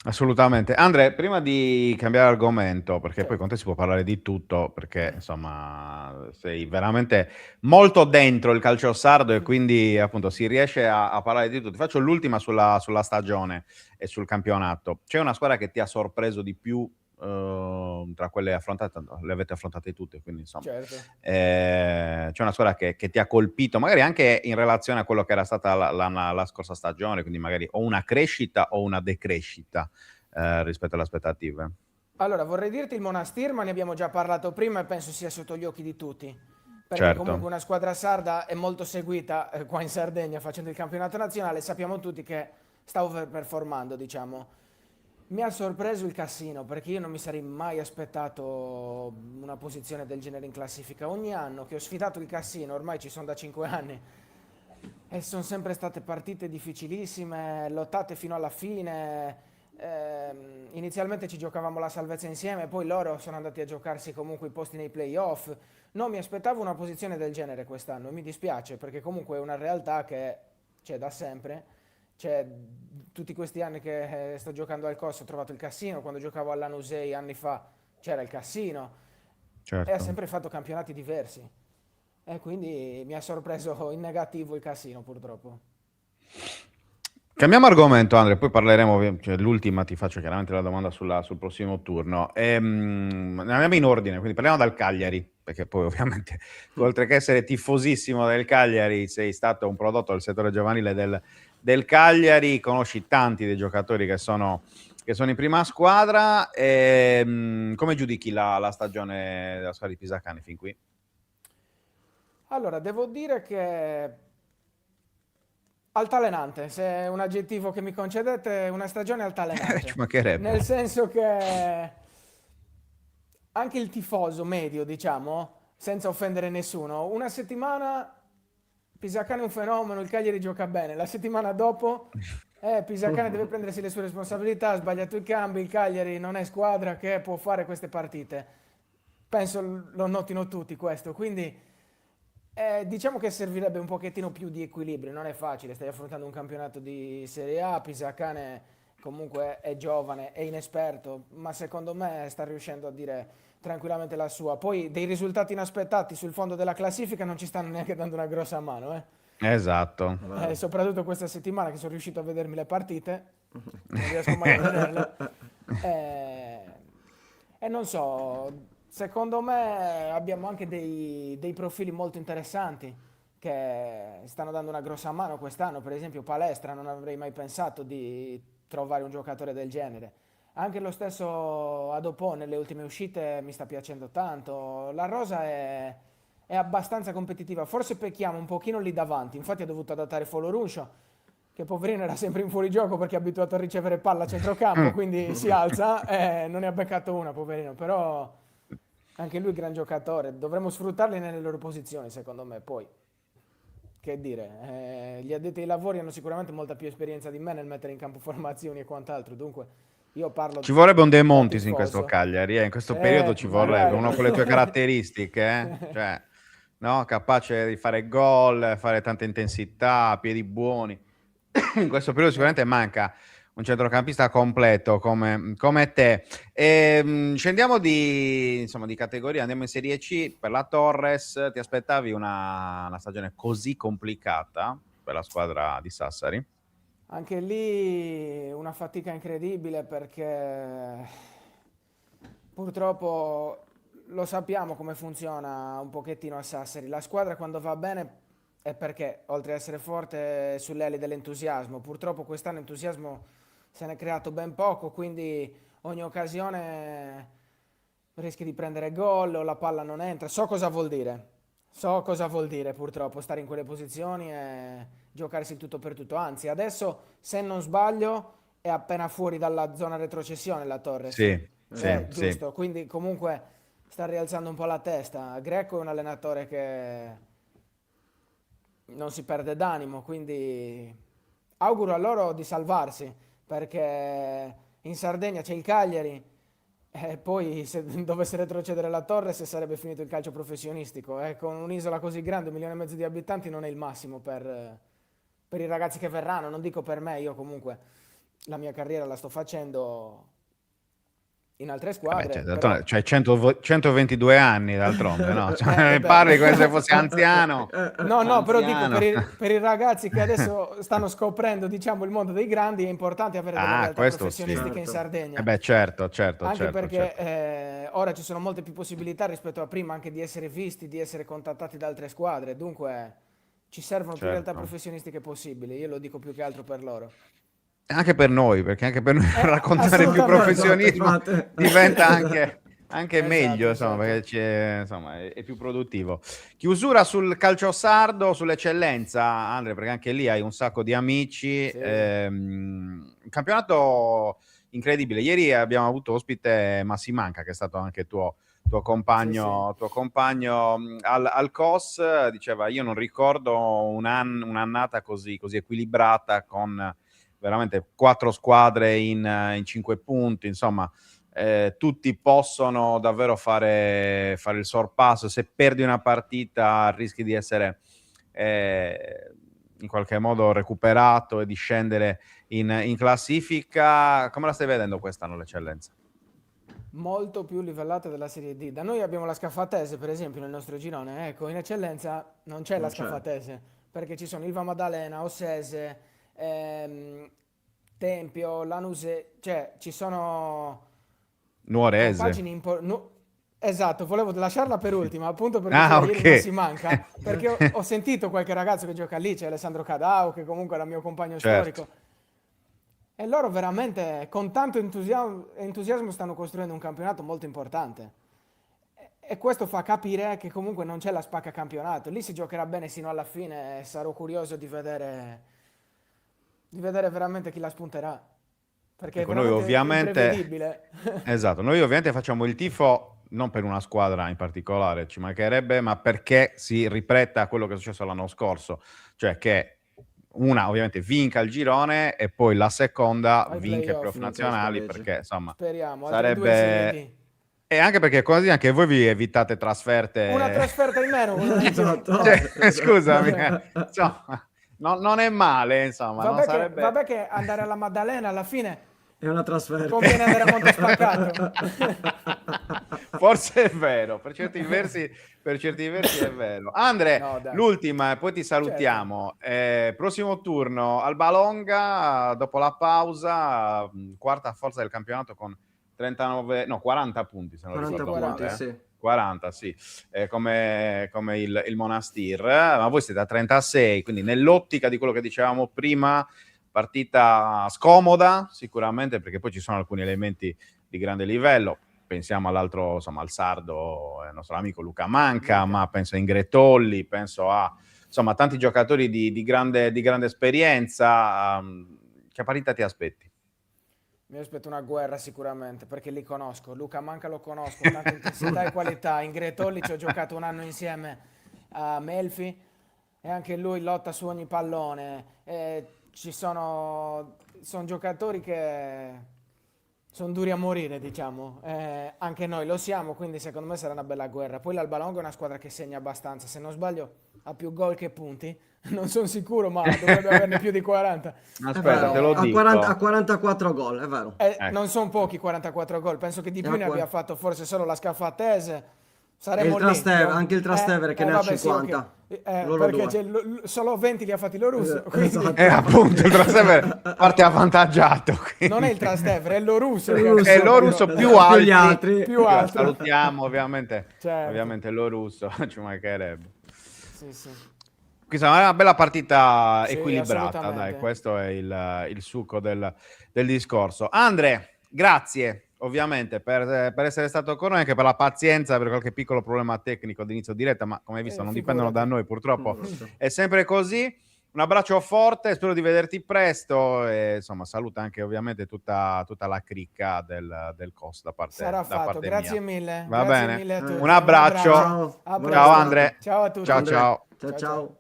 Assolutamente. Andre, prima di cambiare argomento, perché poi Certo. con te si può parlare di tutto, perché insomma sei veramente molto dentro il calcio sardo e quindi appunto si riesce a parlare di tutto. Ti faccio l'ultima sulla stagione e sul campionato. C'è una squadra che ti ha sorpreso di più tra quelle affrontate? Le avete affrontate tutte, quindi insomma Certo. c'è una squadra che ti ha colpito, magari anche in relazione a quello che era stata la scorsa stagione, quindi magari o una crescita o una decrescita rispetto alle aspettative. Allora, vorrei dirti il Monastir, ma ne abbiamo già parlato prima e penso sia sotto gli occhi di tutti. Perché Certo. comunque una squadra sarda è molto seguita qua in Sardegna facendo il campionato nazionale. Sappiamo tutti che sta overperformando, diciamo. Mi ha sorpreso il Cassino perché io non mi sarei mai aspettato una posizione del genere in classifica. Ogni anno che ho sfidato il Cassino, ormai ci sono da 5 anni, e sono sempre state partite difficilissime, lottate fino alla fine. Inizialmente ci giocavamo la salvezza insieme, poi loro sono andati a giocarsi comunque i posti nei playoff. Non mi aspettavo una posizione del genere quest'anno e mi dispiace perché comunque è una realtà che c'è da sempre. C'è tutti questi anni che sto giocando al COS, ho trovato il Cassino, quando giocavo all'Anusei anni fa c'era il Cassino e ha Certo. sempre fatto campionati diversi. E quindi mi ha sorpreso in negativo il Cassino, purtroppo. Cambiamo argomento, Andre, poi parleremo, cioè, l'ultima ti faccio chiaramente la domanda sul prossimo turno. Andiamo in ordine, quindi parliamo dal Cagliari, perché poi ovviamente tu, oltre che essere tifosissimo del Cagliari, sei stato un prodotto del settore giovanile del Cagliari, conosci tanti dei giocatori che sono in prima squadra. Come giudichi la stagione della squadra di Pisacane fin qui? Allora, devo dire che altalenante, se è un aggettivo che mi concedete, una stagione Ci altalenante. mancherebbe. Nel senso che anche il tifoso medio, diciamo, senza offendere nessuno, una settimana Pisacane è un fenomeno, il Cagliari gioca bene, la settimana dopo Pisacane deve prendersi le sue responsabilità, ha sbagliato i cambi, il Cagliari non è squadra che può fare queste partite. Penso lo notino tutti questo, quindi diciamo che servirebbe un pochettino più di equilibrio, non è facile, stai affrontando un campionato di Serie A, Pisacane comunque è giovane, è inesperto, ma secondo me sta riuscendo a dire tranquillamente la sua. Poi dei risultati inaspettati sul fondo della classifica non ci stanno neanche dando una grossa mano, eh. Esatto. Soprattutto questa settimana che sono riuscito a vedermi le partite, non riesco mai a vederle. Eh, e non so, secondo me abbiamo anche dei profili molto interessanti che stanno dando una grossa mano quest'anno. Per esempio Palestra, non avrei mai pensato di trovare un giocatore del genere. Anche lo stesso Adopò nelle ultime uscite mi sta piacendo tanto. La rosa è abbastanza competitiva, forse pecchiamo un pochino lì davanti, infatti ha dovuto adattare Foloruscio, che poverino era sempre in fuorigioco perché è abituato a ricevere palla a centrocampo, quindi si alza e non ne ha beccato una, poverino, però anche lui gran giocatore, dovremmo sfruttarli nelle loro posizioni secondo me. Poi che dire, gli addetti ai lavori hanno sicuramente molta più esperienza di me nel mettere in campo formazioni e quant'altro, dunque io parlo Ci vorrebbe un De da Montis in questo tifoso. Cagliari, in questo periodo ci vorrebbe Magari. uno con le tue caratteristiche, cioè, no? Capace di fare gol, fare tanta intensità, piedi buoni. In questo periodo sicuramente manca un centrocampista completo come te. Scendiamo insomma, di categoria, andiamo in Serie C. Per la Torres, ti aspettavi una stagione così complicata per la squadra di Sassari? Anche lì una fatica incredibile perché purtroppo lo sappiamo come funziona un pochettino a Sassari. La squadra quando va bene è perché, oltre ad essere forte, è sulle ali dell'entusiasmo. Purtroppo quest'anno entusiasmo se ne è creato ben poco, quindi ogni occasione rischi di prendere gol o la palla non entra. So cosa vuol dire. So cosa vuol dire purtroppo stare in quelle posizioni e giocarsi il tutto per tutto. Anzi, adesso, se non sbaglio, è appena fuori dalla zona retrocessione la Torres. Sì, sì, sì. Giusto, quindi comunque sta rialzando un po' la testa. Greco è un allenatore che non si perde d'animo, quindi auguro a loro di salvarsi, perché in Sardegna c'è il Cagliari e poi se dovesse retrocedere la Torres sarebbe finito il calcio professionistico. Con un'isola così grande, 1,5 milioni di abitanti, non è il massimo per i ragazzi che verranno, non dico per me, io comunque la mia carriera la sto facendo in altre squadre, però... Cioè 122 anni d'altronde, no? Cioè, beh. parli come se fossi anziano. No, però dico Anziano. per i ragazzi che adesso stanno scoprendo, diciamo, il mondo dei grandi, è importante avere delle realtà Questo sì. professionistiche in Sardegna. Beh, certo, Anche perché certo. ora ci sono molte più possibilità rispetto a prima anche di essere visti, di essere contattati da altre squadre, dunque ci servono più realtà Certo. professionistiche possibili, io lo dico più che altro per loro. Anche per noi, perché anche per noi raccontare più assolutamente, professionismo infatti. diventa anche Esatto, meglio, insomma, esatto. perché insomma, è più produttivo. Chiusura sul calcio sardo, sull'eccellenza, Andre, perché anche lì hai un sacco di amici. Sì. Un campionato incredibile. Ieri abbiamo avuto ospite Massimanca, che è stato anche tuo compagno, al COS. Diceva: io non ricordo un'annata così equilibrata, con veramente 4 squadre in 5 punti, insomma. Tutti possono davvero fare il sorpasso. Se perdi una partita rischi di essere in qualche modo recuperato e di scendere in classifica. Come la stai vedendo quest'anno l'eccellenza? Molto più livellata della Serie D. Da noi abbiamo la Scaffatese, per esempio, nel nostro girone. Ecco, in eccellenza non c'è la Non c'è. Scaffatese, perché ci sono Ilva Maddalena, Ossese, Tempio, Lanuse, cioè ci sono Nuorese. compagini esatto, volevo lasciarla per ultima, appunto perché Ah, ieri ok. non si manca, perché ho sentito qualche ragazzo che gioca lì, c'è Alessandro Cadao, che comunque era mio compagno Certo. storico, e loro veramente con tanto entusiasmo stanno costruendo un campionato molto importante. E questo fa capire che comunque non c'è la spacca campionato. Lì si giocherà bene sino alla fine e sarò curioso di vedere veramente chi la spunterà. Perché è Ecco, noi veramente ovviamente, imprevedibile. esatto, noi ovviamente facciamo il tifo non per una squadra in particolare, ci mancherebbe, ma perché si ripeta quello che è successo l'anno scorso, cioè che una ovviamente vinca il girone e poi la seconda Ai vinca i playoff, playoff vinca i nazionali, spareggi. perché insomma Speriamo, altre due in Serie sarebbe... D. E anche perché così anche voi vi evitate trasferte. Una trasferta in meno, volevo dire. Esatto. Cioè, scusami, insomma, non è male, insomma, non sarebbe... Vabbè che andare alla Maddalena alla fine È una trasferta. conviene andare a Monte Spaccato. Forse è vero, per certi versi è vero. Andre, No, dai. l'ultima, e poi ti salutiamo. Prossimo turno, Alba Longa, dopo la pausa, quarta forza del campionato con 40 punti, se non 40 ricordo punti, male. sì. 40, sì, come il Monastir, ma voi siete a 36, quindi nell'ottica di quello che dicevamo prima, partita scomoda sicuramente, perché poi ci sono alcuni elementi di grande livello. Pensiamo all'altro, insomma, al sardo, il nostro amico Luca Manca, ma penso a Ingretolli, penso a insomma tanti giocatori di grande esperienza. Che partita ti aspetti? Mi aspetto una guerra sicuramente, perché li conosco. Luca Manca lo conosco, tanta intensità e qualità. In Gretolli ci ho giocato un anno insieme a Melfi e anche lui lotta su ogni pallone. Sono giocatori che sono duri a morire, diciamo. Anche noi lo siamo, quindi secondo me sarà una bella guerra. Poi l'Alba Longa è una squadra che segna abbastanza. Se non sbaglio ha più gol che punti. Non sono sicuro, ma dovrebbe averne più di 40. Aspetta, te lo a dico. 40 a 44 gol, è vero. Ecco. Non sono pochi 44 gol, penso che di più ne qua- abbia fatto forse solo la Scaffatese. E Saremo il lì. Trastevere, anche il Trastevere che ne ha vabbè, sì, 50. ok. Loro Perché due. solo 20 li ha fatti l'Orus. Esatto. Appunto, il Trastevere parte avvantaggiato. Non è il Trastevere, è l'Orus. L'Orus. È l'Orusso Più più gli alti. altri. Più alto. Salutiamo ovviamente, Certo. ovviamente l'Orusso, ci mancherebbe. Sì, sì. Questa è una bella partita Sì, equilibrata, assolutamente. dai, questo è il succo del discorso. Andre, grazie ovviamente per essere stato con noi, anche per la pazienza, per qualche piccolo problema tecnico d'inizio diretta, ma come hai visto non dipendono da noi purtroppo, è sempre così. Un abbraccio forte, spero di vederti presto e insomma saluta anche ovviamente tutta la cricca del COS da parte Sarà fatto, parte grazie mia. mille. Va Grazie bene. mille a tutti. Un abbraccio. Ciao. A Buona presto. Ciao Andre. Ciao a tutti. Ciao Andre. ciao. Ciao ciao.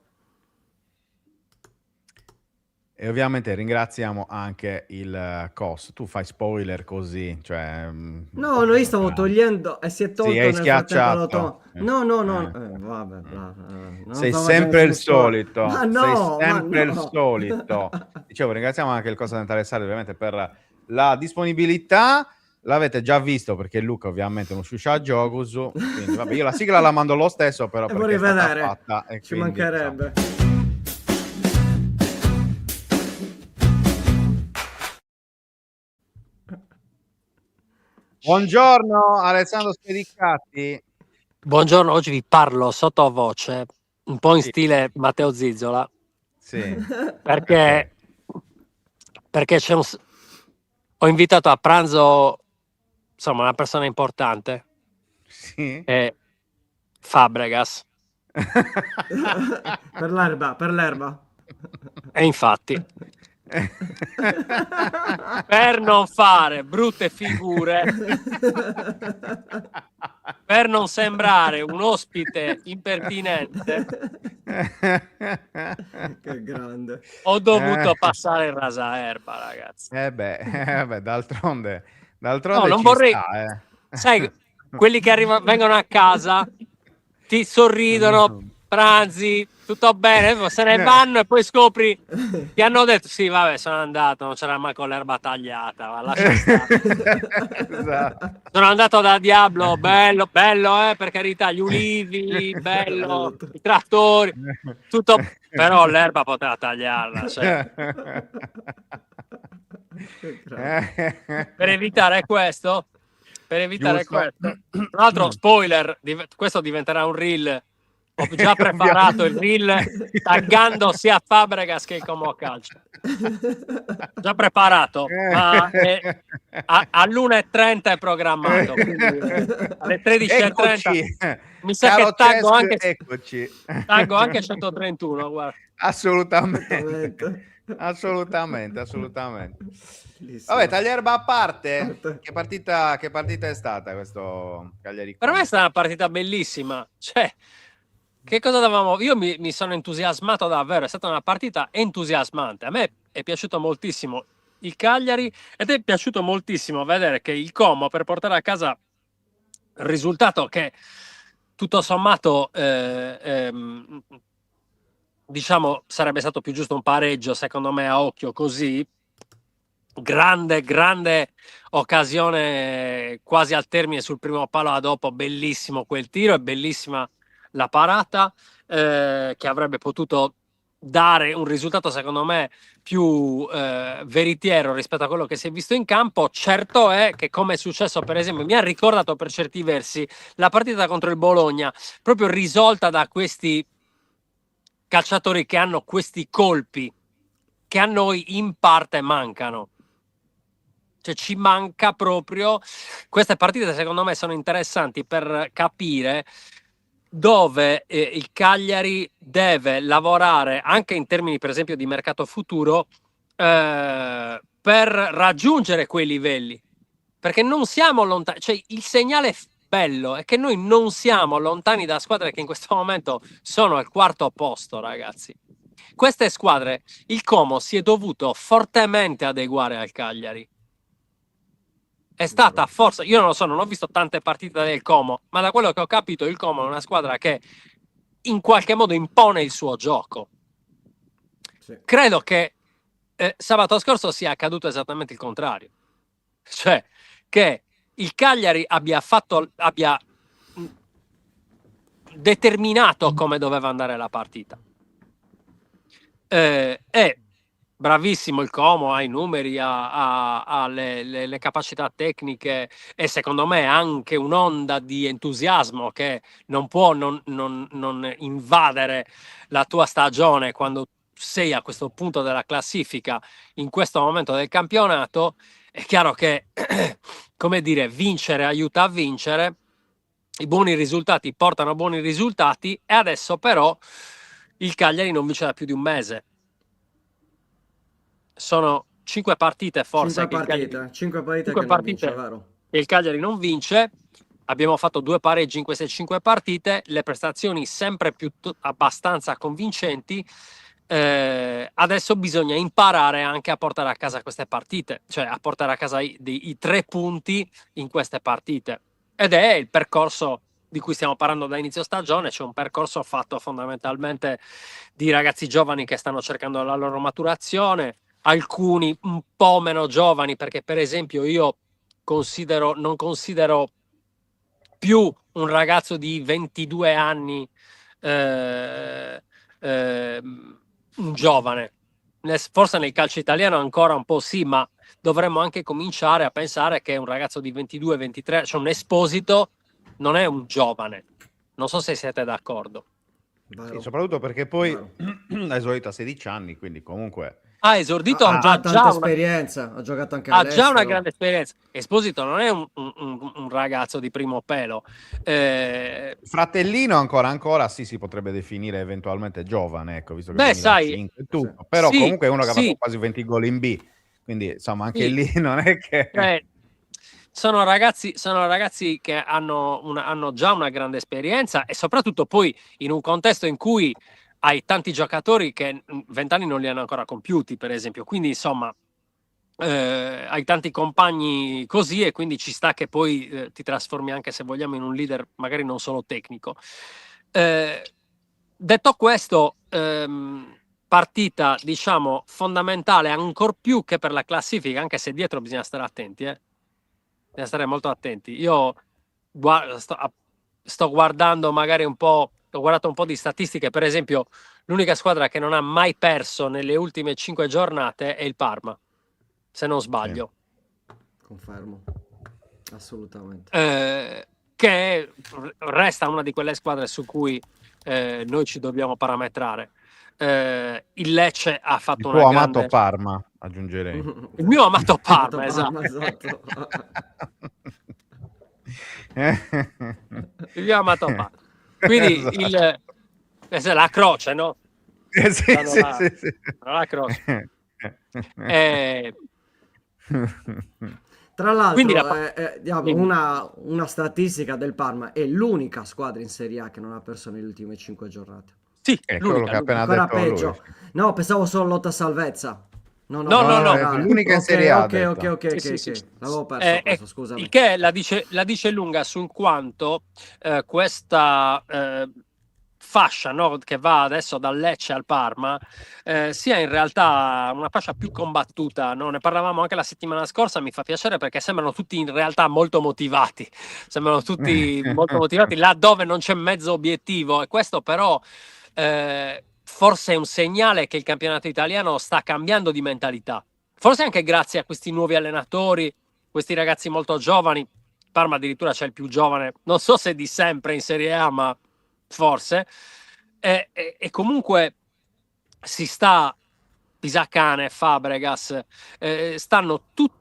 E ovviamente ringraziamo anche il COS. Tu fai spoiler così, cioè... No, noi stavo togliendo e si è tolto Sì, hai nel frattempo schiacciato. l'auto. No, no, no. Eh. Vabbè, non Sei stavo sempre facendo il spoiler. solito. Ma no, Sei sempre ma il no. solito. Dicevo, ringraziamo anche il COS Dentale Sardo ovviamente per la disponibilità. L'avete già visto perché Luca ovviamente non uscì a Giogusu. Quindi vabbè, io la sigla la mando lo stesso, però E perché vorrei è stata vedere. fatta. E Ci quindi, mancherebbe. insomma. Buongiorno Alessandro Spedicatti. Buongiorno, oggi vi parlo sottovoce, un po' in Sì. stile Matteo Zizzola, Sì. perché perché ho invitato a pranzo, insomma, una persona importante, Sì. Fabregas, Per l'erba. e infatti, per non fare brutte figure, per non sembrare un ospite impertinente, Che grande. ho dovuto passare il rasaerba, ragazzi. Beh, d'altronde No, non ci vorrei, sta, sai, quelli che vengono a casa, ti sorridono, pranzi, tutto bene, se ne vanno e poi scopri, ti hanno detto, sì, vabbè, sono andato, non c'era manco l'erba tagliata, ma lascia stare. Esatto. Sono andato da Diablo, bello, bello, per carità, gli ulivi, bello, i trattori, tutto, però l'erba poteva tagliarla, cioè. Che grande. Per evitare questo, Giusto. tra l'altro, spoiler, questo diventerà un reel. Ho già preparato il reel taggando sia Fabregas che il Como Calcio. Già preparato, ma all'1:30 è programmato, quindi alle 13:30 Eccoci, mi sa caro che taggo Cesc, anche eccoci. 131, guarda. Assolutamente. Assolutamente. Vabbè, taglierba a parte, che partita è stata questo Cagliari Per me è Como? stata una partita bellissima, cioè, che cosa davamo? Io mi sono entusiasmato davvero, è stata una partita entusiasmante. A me è piaciuto moltissimo il Cagliari ed è piaciuto moltissimo vedere che il Como, per portare a casa il risultato che tutto sommato diciamo sarebbe stato più giusto un pareggio, secondo me, a occhio così. Grande occasione quasi al termine sul primo palo, a dopo bellissimo quel tiro e bellissima la parata, che avrebbe potuto dare un risultato secondo me più veritiero rispetto a quello che si è visto in campo. Certo è che, come è successo per esempio, mi ha ricordato per certi versi la partita contro il Bologna, proprio risolta da questi calciatori che hanno questi colpi che a noi in parte mancano. Cioè ci manca proprio. Queste partite secondo me sono interessanti per capire dove il Cagliari deve lavorare anche in termini per esempio di mercato futuro per raggiungere quei livelli, perché non siamo lontani, cioè il segnale bello è che noi non siamo lontani da squadre che in questo momento sono al quarto posto, ragazzi. Queste squadre, il Como si è dovuto fortemente adeguare al Cagliari. È stata forse, io non lo so, non ho visto tante partite del Como, ma da quello che ho capito il Como è una squadra che in qualche modo impone il suo gioco. Sì. Credo che sabato scorso sia accaduto esattamente il contrario, cioè che il Cagliari abbia determinato come doveva andare la partita. È bravissimo il Como, ha i numeri, ha le capacità tecniche e secondo me anche un'onda di entusiasmo che non può non invadere la tua stagione quando sei a questo punto della classifica, in questo momento del campionato. È chiaro che, come dire, vincere aiuta a vincere, i buoni risultati portano a buoni risultati e adesso però il Cagliari non vince da più di un mese. Sono 5 partite forse 5 partite che non partite vince, vero? che il Cagliari non vince. Abbiamo fatto 2 pareggi in queste 5 partite, le prestazioni sempre più abbastanza convincenti. Adesso bisogna imparare anche a portare a casa queste partite, cioè a portare a casa i 3 punti in queste partite. Ed è il percorso di cui stiamo parlando da inizio stagione. C'è un percorso fatto fondamentalmente di ragazzi giovani che stanno cercando la loro maturazione, alcuni un po' meno giovani, perché per esempio io non considero più un ragazzo di 22 anni un giovane. Forse nel calcio italiano ancora un po' sì, ma dovremmo anche cominciare a pensare che un ragazzo di 22-23, cioè un Esposito, non è un giovane. Non so se siete d'accordo. Sì, soprattutto perché poi è esaurito a 16 anni, quindi comunque ha esordito, Ha già tanta una, esperienza, ha giocato anche ha già una all'estero. grande esperienza. Esposito non è un ragazzo di primo pelo. Fratellino ancora sì, si potrebbe definire eventualmente giovane, ecco, visto che Beh, sai, 2005 e Sì. tutto, però sì, comunque è uno che ha fatto sì, quasi 20 gol in B, quindi insomma anche sì. lì non è che... Sono ragazzi che hanno già una grande esperienza e soprattutto poi in un contesto in cui hai tanti giocatori che 20 anni non li hanno ancora compiuti, per esempio. Quindi, insomma, hai tanti compagni così e quindi ci sta che poi ti trasformi anche, se vogliamo, in un leader magari non solo tecnico. Detto questo, partita, diciamo, fondamentale ancor più che per la classifica, anche se dietro bisogna stare attenti, bisogna stare molto attenti. Io sto guardando magari un po', ho guardato un po' di statistiche, per esempio l'unica squadra che non ha mai perso nelle ultime 5 giornate è il Parma, se non sbaglio. Confermo, assolutamente. Che resta una di quelle squadre su cui noi ci dobbiamo parametrare. Il Lecce ha fatto Il una tuo grande... amato Parma, aggiungerei. Il mio amato Parma, esatto. esatto. Il mio amato Parma. Quindi Esatto. la croce, no? Sì, Danno sì, la, sì, sì. danno la croce. Tra Quindi l'altro, diamo dimmi. una statistica del Parma, è l'unica squadra in Serie A che non ha perso nelle ultime 5 giornate. Sì, È quello che ha appena Ancora detto lui. peggio. No, pensavo solo lotta salvezza. No, No, in no, no. È generale. l'unica in Ok, Serie A, ha ok, detto. ok. Sì. L'avevo perso questo, scusami. Il che la dice lunga sul quanto questa fascia, no, che va adesso dal Lecce al Parma sia in realtà una fascia più combattuta, no? Ne parlavamo anche la settimana scorsa, mi fa piacere perché sembrano tutti in realtà molto motivati, sembrano tutti molto motivati laddove non c'è mezzo obiettivo, e questo però forse è un segnale che il campionato italiano sta cambiando di mentalità, forse anche grazie a questi nuovi allenatori, questi ragazzi molto giovani. Parma addirittura c'è il più giovane, non so se di sempre in Serie A, ma forse. E comunque si sta, Pisacane, Fabregas, stanno tutti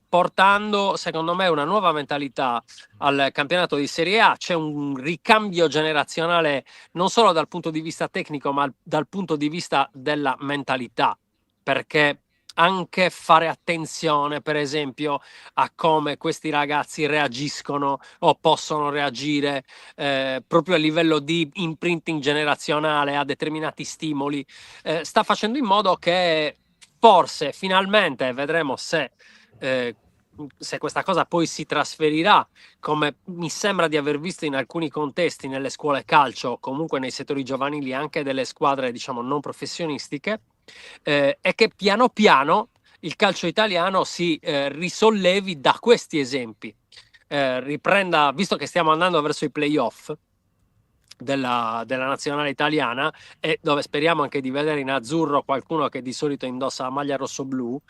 portando, secondo me, una nuova mentalità al campionato di Serie A. C'è un ricambio generazionale non solo dal punto di vista tecnico, ma dal punto di vista della mentalità, perché anche fare attenzione, per esempio, a come questi ragazzi reagiscono o possono reagire proprio a livello di imprinting generazionale a determinati stimoli, sta facendo in modo che forse finalmente vedremo se questa cosa poi si trasferirà, come mi sembra di aver visto in alcuni contesti nelle scuole calcio, comunque nei settori giovanili anche delle squadre, diciamo, non professionistiche, e che piano piano il calcio italiano si risollevi da questi esempi, riprenda, visto che stiamo andando verso i playoff della nazionale italiana, e dove speriamo anche di vedere in azzurro qualcuno che di solito indossa la maglia rosso-blu,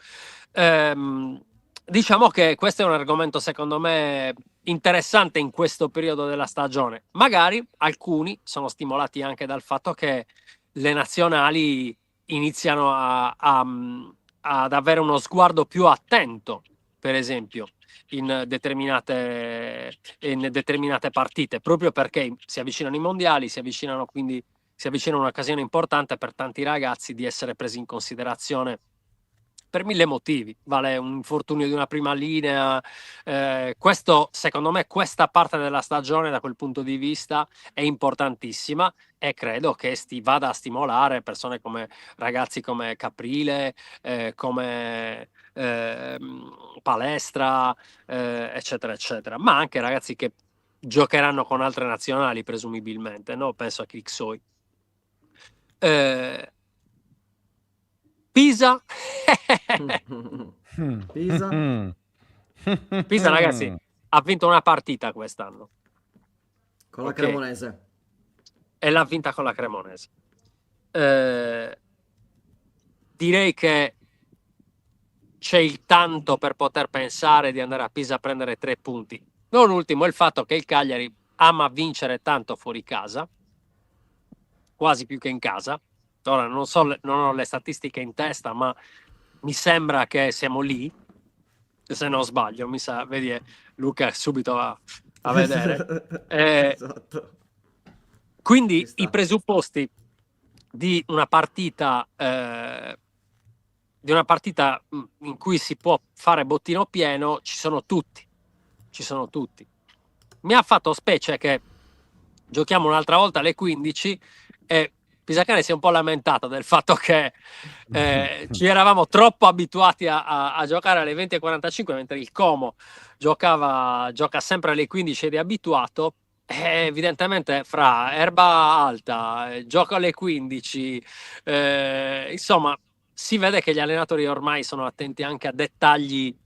diciamo che questo è un argomento secondo me interessante in questo periodo della stagione. Magari alcuni sono stimolati anche dal fatto che le nazionali iniziano ad avere uno sguardo più attento, per esempio, in determinate partite, proprio perché si avvicinano i mondiali, si avvicina un'occasione importante per tanti ragazzi di essere presi in considerazione per 1000 motivi, vale un infortunio di una prima linea, questo, secondo me, questa parte della stagione da quel punto di vista è importantissima e credo che vada a stimolare persone come ragazzi come Caprile, come Palestra, eccetera, eccetera, ma anche ragazzi che giocheranno con altre nazionali, presumibilmente, no? Penso a Kriksoy. Pisa. Pisa, ragazzi, ha vinto una partita quest'anno Con la Cremonese. E l'ha vinta con la Cremonese. Direi che c'è il tanto per poter pensare di andare a Pisa a prendere 3 punti. Non ultimo il fatto che il Cagliari ama vincere tanto fuori casa, quasi più che in casa, ora non ho le statistiche in testa, ma mi sembra che siamo lì, se non sbaglio, mi sa, vedi, Luca subito va a vedere. Esatto. Quindi Ci sta. i presupposti di una partita in cui si può fare bottino pieno ci sono tutti. Mi ha fatto specie che giochiamo un'altra volta alle 15 e Pisacane si è un po' lamentato del fatto che ci eravamo troppo abituati a giocare alle 20:45, mentre il Como gioca sempre alle 15 ed è abituato. Evidentemente fra erba alta, gioco alle 15, insomma, si vede che gli allenatori ormai sono attenti anche a dettagli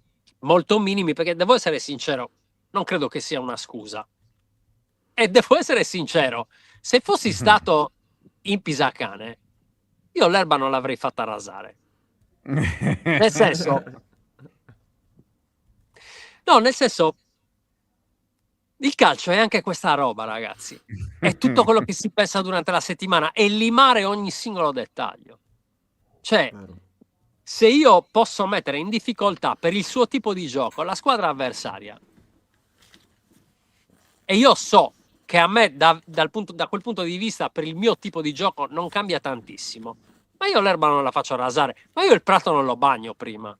molto minimi, perché devo essere sincero, non credo che sia una scusa. E devo essere sincero, se fossi stato in Pisacane, io l'erba non l'avrei fatta rasare. Nel senso, il calcio è anche questa roba, ragazzi. È tutto quello che si pensa durante la settimana e limare ogni singolo dettaglio. Cioè, se io posso mettere in difficoltà per il suo tipo di gioco la squadra avversaria, e io so che a me da quel punto di vista per il mio tipo di gioco non cambia tantissimo, ma io l'erba non la faccio rasare, ma io il prato non lo bagno prima.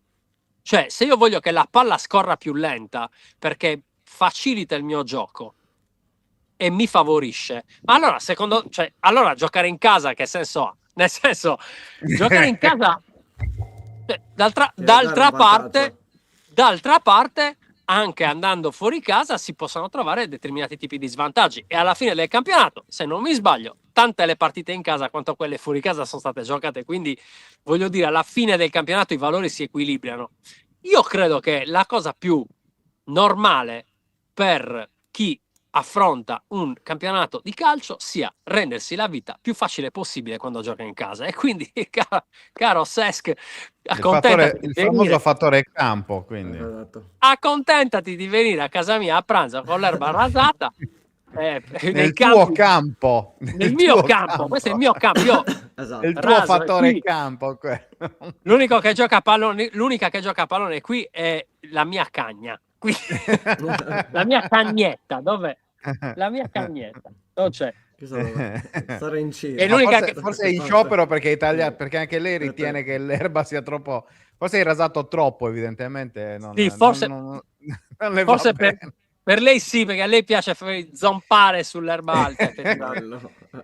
Cioè, se io voglio che la palla scorra più lenta perché facilita il mio gioco e mi favorisce, ma allora allora giocare in casa che senso ha? Nel senso, giocare in casa d'altra parte, anche andando fuori casa si possono trovare determinati tipi di svantaggi, e alla fine del campionato, se non mi sbaglio, tante le partite in casa quanto quelle fuori casa sono state giocate, quindi voglio dire, alla fine del campionato i valori si equilibrano. Io credo che la cosa più normale per chi affronta un campionato di calcio sia rendersi la vita più facile possibile quando gioca in casa, e quindi caro Cesc, il famoso fattore campo, quindi. Accontentati di venire a casa mia a pranzo con l'erba rasata nel tuo campo, nel mio campo. Questo è il mio campo. Esatto. Il tuo fattore campo. L'unica che gioca a pallone qui è la mia cagna. Qui la mia cagnetta, dov'è? La mia cagnetta non c'è. Stare in Cina. È l'unica forse è in sciopero perché anche lei ritiene che l'erba sia troppo, forse hai rasato troppo, evidentemente forse non le va bene. Per lei sì, perché a lei piace zompare sull'erba alta.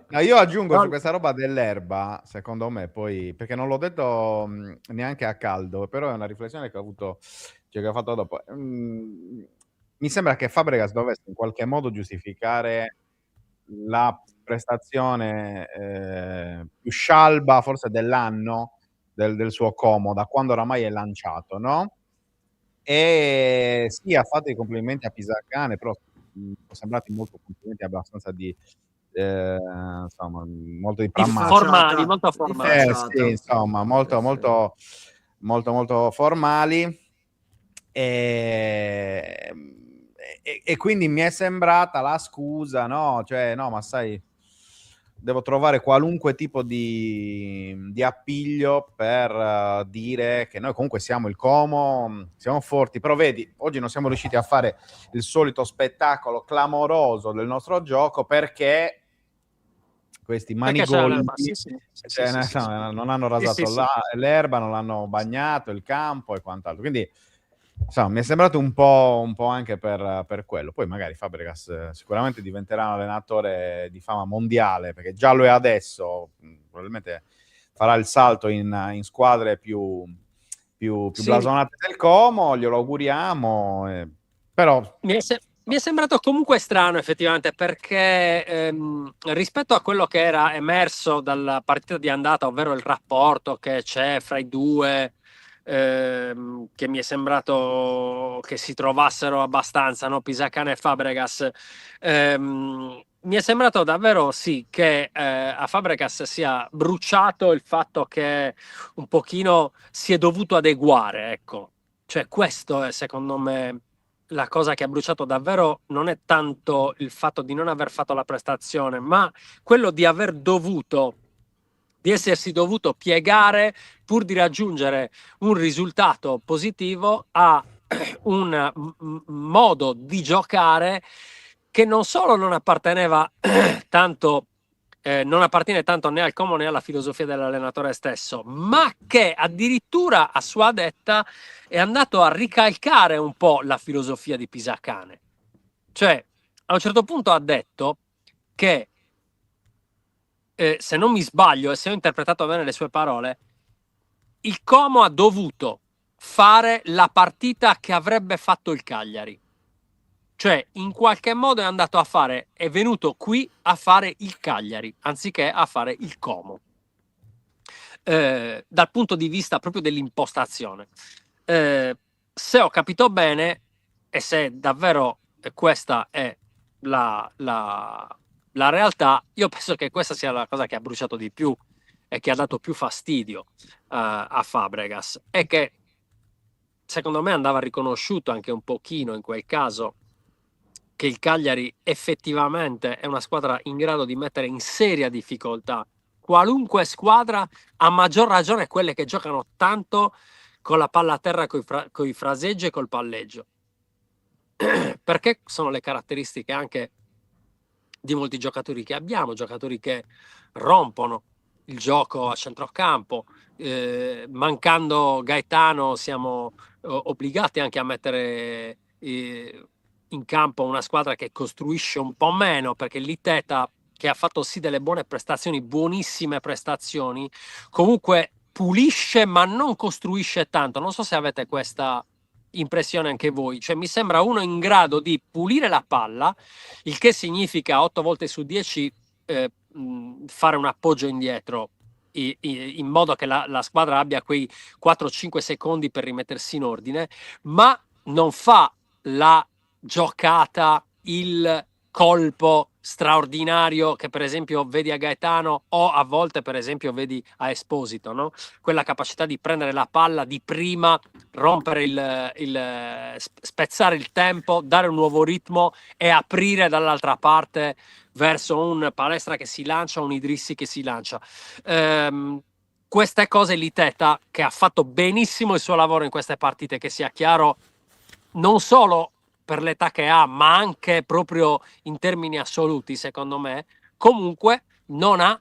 No, io aggiungo su questa roba dell'erba, secondo me, poi, perché non l'ho detto neanche a caldo, però è una riflessione che ho avuto, che ho fatto dopo. Mi sembra che Fabregas dovesse in qualche modo giustificare la prestazione più scialba forse dell'anno del suo Como, da quando oramai è lanciato, no? E sì, ha fatto i complimenti a Pisacane, però sono sembrati molto complimenti abbastanza di insomma, molto di formali, molto formali. Sì, insomma, molto formali. E quindi mi è sembrata la scusa, no? Cioè, no, ma sai, devo trovare qualunque tipo di appiglio per dire che noi comunque siamo il Como, siamo forti, però vedi, oggi non siamo riusciti a fare il solito spettacolo clamoroso del nostro gioco perché questi manigoldi non hanno rasato l'erba, non l'hanno bagnato il campo e quant'altro, quindi insomma, mi è sembrato un po' anche per quello. Poi magari Fabregas sicuramente diventerà un allenatore di fama mondiale, perché già lo è adesso, probabilmente farà il salto in squadre più blasonate del Como, glielo auguriamo, però mi è sembrato comunque strano effettivamente, perché rispetto a quello che era emerso dalla partita di andata, ovvero il rapporto che c'è fra i due, che mi è sembrato che si trovassero abbastanza, no? Pisacane e Fabregas, mi è sembrato davvero sì che a Fabregas sia bruciato il fatto che un pochino si è dovuto adeguare, ecco, cioè questo è secondo me la cosa che ha bruciato davvero, non è tanto il fatto di non aver fatto la prestazione, ma quello di aver dovuto di essersi dovuto piegare pur di raggiungere un risultato positivo a un modo di giocare che non solo non apparteneva tanto non appartiene tanto né al Como né alla filosofia dell'allenatore stesso, ma che addirittura a sua detta è andato a ricalcare un po' la filosofia di Pisacane. Cioè, a un certo punto ha detto che, se non mi sbaglio e se ho interpretato bene le sue parole, il Como ha dovuto fare la partita che avrebbe fatto il Cagliari. Cioè, in qualche modo è venuto qui a fare il Cagliari, anziché a fare il Como. Dal punto di vista proprio dell'impostazione. Se ho capito bene, e se davvero questa è la realtà, io penso che questa sia la cosa che ha bruciato di più e che ha dato più fastidio a Fabregas, e che secondo me andava riconosciuto anche un pochino in quel caso, che il Cagliari effettivamente è una squadra in grado di mettere in seria difficoltà qualunque squadra, a maggior ragione quelle che giocano tanto con la palla a terra, con i fraseggi e col palleggio, perché sono le caratteristiche anche di molti giocatori che abbiamo, giocatori che rompono il gioco a centrocampo. Mancando Gaetano siamo obbligati anche a mettere in campo una squadra che costruisce un po' meno, perché l'Iteta, che ha fatto sì delle buone prestazioni, buonissime prestazioni, comunque pulisce ma non costruisce tanto. Non so se avete questa impressione anche voi, cioè mi sembra uno in grado di pulire la palla, il che significa 8 volte su 10 fare un appoggio indietro in modo che la squadra abbia quei 4-5 secondi per rimettersi in ordine, ma non fa la giocata, il colpo straordinario che per esempio vedi a Gaetano, o a volte per esempio vedi a Esposito, no? Quella capacità di prendere la palla di prima, rompere spezzare il tempo, dare un nuovo ritmo e aprire dall'altra parte verso un Palestra che si lancia, un Idrissi che si lancia. Queste cose l'Iteta, che ha fatto benissimo il suo lavoro in queste partite, che sia chiaro, non solo per l'età che ha, ma anche proprio in termini assoluti, secondo me, comunque non ha...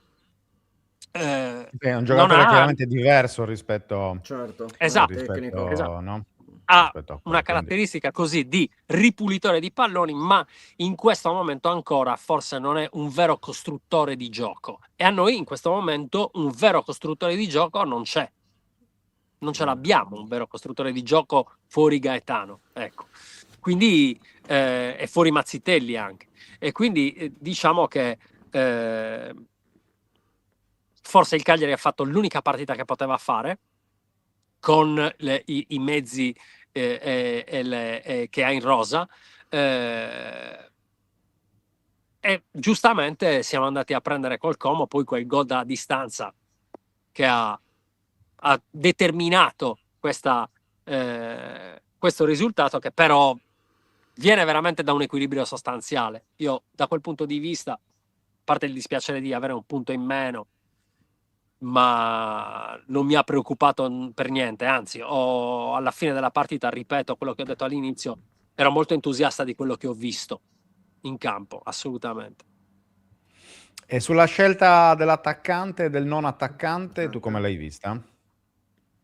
È un giocatore chiaramente diverso rispetto... Certo, esatto, tecnico. Esatto. No? Ha una caratteristica così di ripulitore di palloni, ma in questo momento ancora forse non è un vero costruttore di gioco, e a noi in questo momento un vero costruttore di gioco non c'è, non ce l'abbiamo un vero costruttore di gioco fuori Gaetano, ecco, quindi e fuori Mazzitelli anche, e quindi diciamo che forse il Cagliari ha fatto l'unica partita che poteva fare con i mezzi che ha in rosa, e giustamente siamo andati a prendere col Como poi quel gol da distanza che ha determinato questo risultato, che però viene veramente da un equilibrio sostanziale. Io da quel punto di vista, a parte il dispiacere di avere un punto in meno, ma non mi ha preoccupato per niente, anzi alla fine della partita, ripeto quello che ho detto all'inizio, ero molto entusiasta di quello che ho visto in campo, assolutamente. E sulla scelta dell'attaccante e del non attaccante, tu come l'hai vista?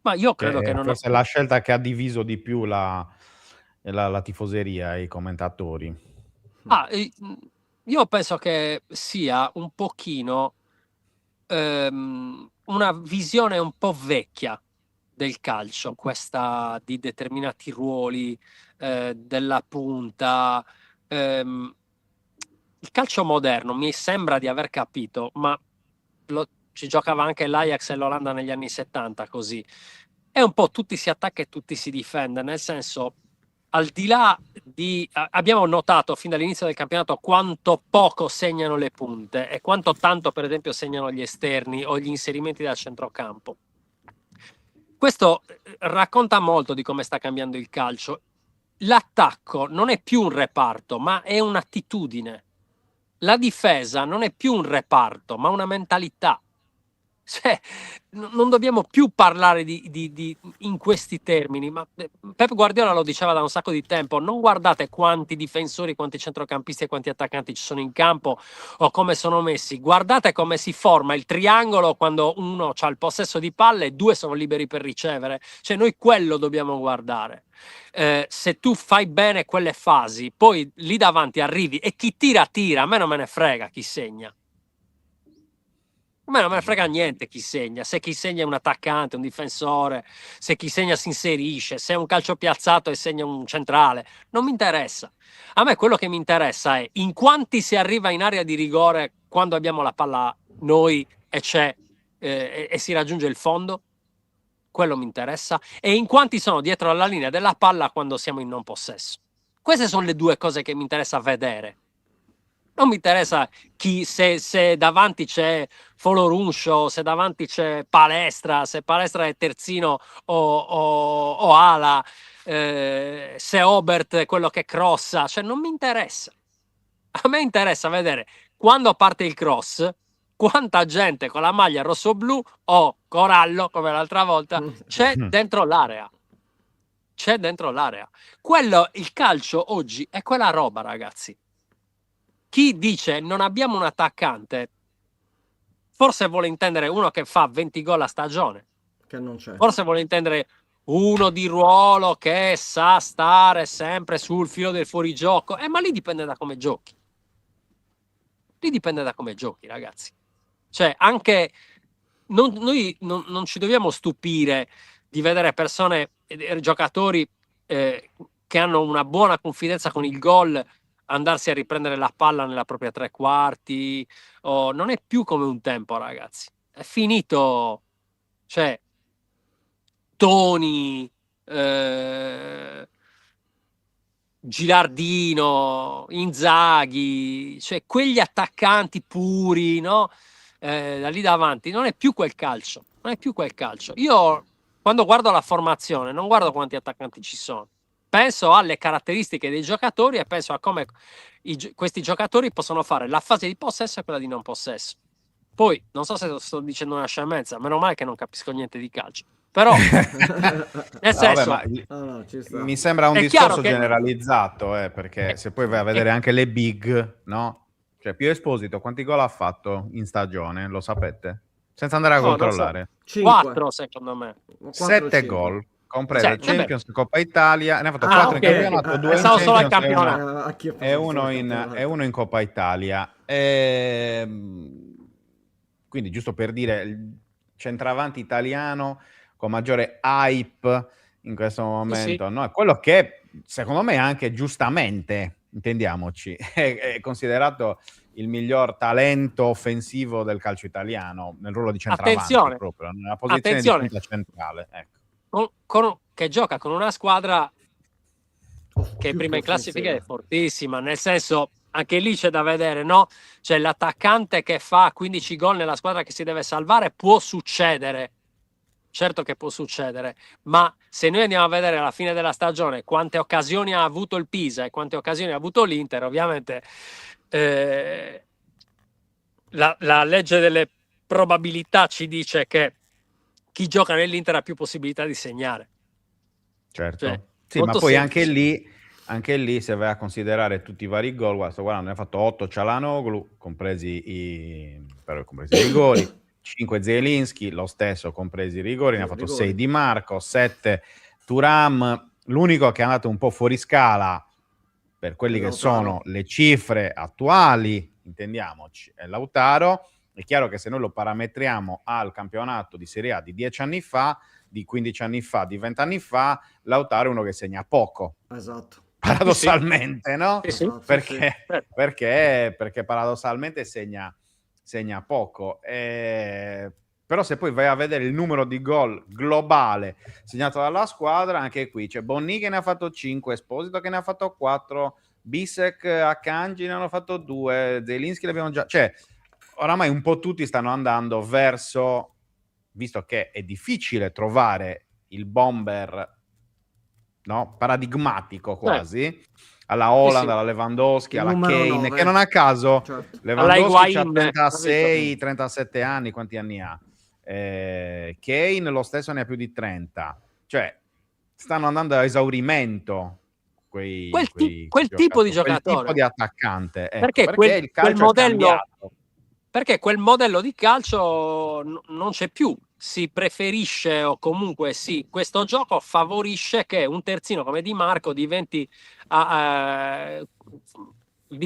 Ma io credo che non... Forse è la scelta che ha diviso di più la tifoseria e i commentatori. Io penso che sia un pochino una visione un po' vecchia del calcio, questa di determinati ruoli, della punta. Il calcio moderno, mi sembra di aver capito, ma ci giocava anche l'Ajax e l'Olanda negli anni 70 così. È un po' tutti si attacca e tutti si difende, nel senso, al di là di... abbiamo notato fin dall'inizio del campionato quanto poco segnano le punte e quanto tanto per esempio segnano gli esterni o gli inserimenti dal centrocampo. Questo racconta molto di come sta cambiando il calcio. L'attacco non è più un reparto, ma è un'attitudine. La difesa non è più un reparto, ma una mentalità. Cioè, non dobbiamo più parlare in questi termini, ma Pep Guardiola lo diceva da un sacco di tempo: non guardate quanti difensori, quanti centrocampisti e quanti attaccanti ci sono in campo o come sono messi, guardate come si forma il triangolo quando uno ha il possesso di palle e due sono liberi per ricevere. Cioè, noi quello dobbiamo guardare. Se tu fai bene quelle fasi, poi lì davanti arrivi e chi tira, a me non me ne frega chi segna. A me non me ne frega niente chi segna, se chi segna è un attaccante, un difensore, se chi segna si inserisce, se è un calcio piazzato e segna un centrale, non mi interessa. A me quello che mi interessa è in quanti si arriva in area di rigore quando abbiamo la palla noi e c'è e si raggiunge il fondo, quello mi interessa, e in quanti sono dietro alla linea della palla quando siamo in non possesso. Queste sono le due cose che mi interessa vedere. Non mi interessa se davanti c'è Foloruncio, se davanti c'è Palestra, se Palestra è terzino o ala, se Obert è quello che crossa, cioè non mi interessa. A me interessa vedere quando parte il cross, quanta gente con la maglia rosso-blu o corallo, come l'altra volta, c'è dentro l'area. C'è dentro l'area. Il calcio oggi è quella roba, ragazzi. Chi dice non abbiamo un attaccante forse vuole intendere uno che fa 20 gol a stagione, che non c'è. Forse vuole intendere uno di ruolo che sa stare sempre sul filo del fuorigioco, ma lì dipende da come giochi. Lì dipende da come giochi, ragazzi. Cioè, anche noi non ci dobbiamo stupire di vedere persone, giocatori che hanno una buona confidenza con il gol, andarsi a riprendere la palla nella propria tre quarti. Non è più come un tempo, ragazzi. È finito. Cioè, Toni, Gilardino, Inzaghi, cioè quegli attaccanti puri, no? Da lì davanti non è più quel calcio. Non è più quel calcio. Io quando guardo la formazione non guardo quanti attaccanti ci sono. Penso alle caratteristiche dei giocatori e penso a come questi giocatori possono fare la fase di possesso e quella di non possesso. Poi, non so se sto dicendo una scemenza, meno male che non capisco niente di calcio. Però, nel senso, vabbè, mi sembra un discorso generalizzato, perché se poi vai a vedere anche le big, no? Cioè, Pio Esposito, quanti gol ha fatto in stagione? Lo sapete? Senza andare a controllare. So. 4, secondo me. 7 gol. Compreso Champions, Coppa Italia, ne ha fatto 4 in campionato, 2 in solo al campionato e uno in Coppa Italia. Quindi, giusto per dire, il centravanti italiano con maggiore hype in questo momento, sì. No? È quello che, secondo me, anche giustamente, intendiamoci, è considerato il miglior talento offensivo del calcio italiano nel ruolo di centravanti, proprio nella posizione di punta centrale. Ecco. Che gioca con una squadra che prima in classifica è fortissima, nel senso, anche lì c'è da vedere, no? Cioè l'attaccante che fa 15 gol nella squadra che si deve salvare può succedere, certo che può succedere, ma se noi andiamo a vedere alla fine della stagione quante occasioni ha avuto il Pisa e quante occasioni ha avuto l'Inter, ovviamente la legge delle probabilità ci dice che chi gioca nell'Inter ha più possibilità di segnare. Certo. Cioè, sì, ma poi anche lì se vai a considerare tutti i vari gol, guarda, sto guardando, ne ha fatto 8 Çalhanoğlu, compresi i rigori, 5 Zielinski, lo stesso compresi i rigori, ne ha fatto 6 Di Marco, 7 Thuram, l'unico che è andato un po' fuori scala per quelli che sono le cifre attuali, intendiamoci, è Lautaro. È chiaro che se noi lo parametriamo al campionato di Serie A di 10 anni fa, di 15 anni fa, di 20 anni fa, Lautaro è uno che segna poco. Esatto. Paradossalmente, sì. No? Sì. Perché paradossalmente segna poco. Però se poi vai a vedere il numero di gol globale segnato dalla squadra, anche qui c'è Bonni che ne ha fatto 5, Esposito che ne ha fatto 4, Bisek, Akanji ne hanno fatto 2, Zielinski l'abbiamo già... Cioè, oramai un po' tutti stanno andando verso, visto che è difficile trovare il bomber, no, paradigmatico quasi, alla Haaland, alla Lewandowski, alla Kane, 9. Che non a caso certo. Lewandowski ha 36-37 anni, quanti anni ha? Kane lo stesso ne ha più di 30, cioè stanno andando a esaurimento Quel tipo di quel tipo giocatore. di attaccante, ecco, Perché il calcio è cambiato. Perché quel modello di calcio non c'è più, si preferisce, o comunque sì, questo gioco favorisce che un terzino come Di Marco diventi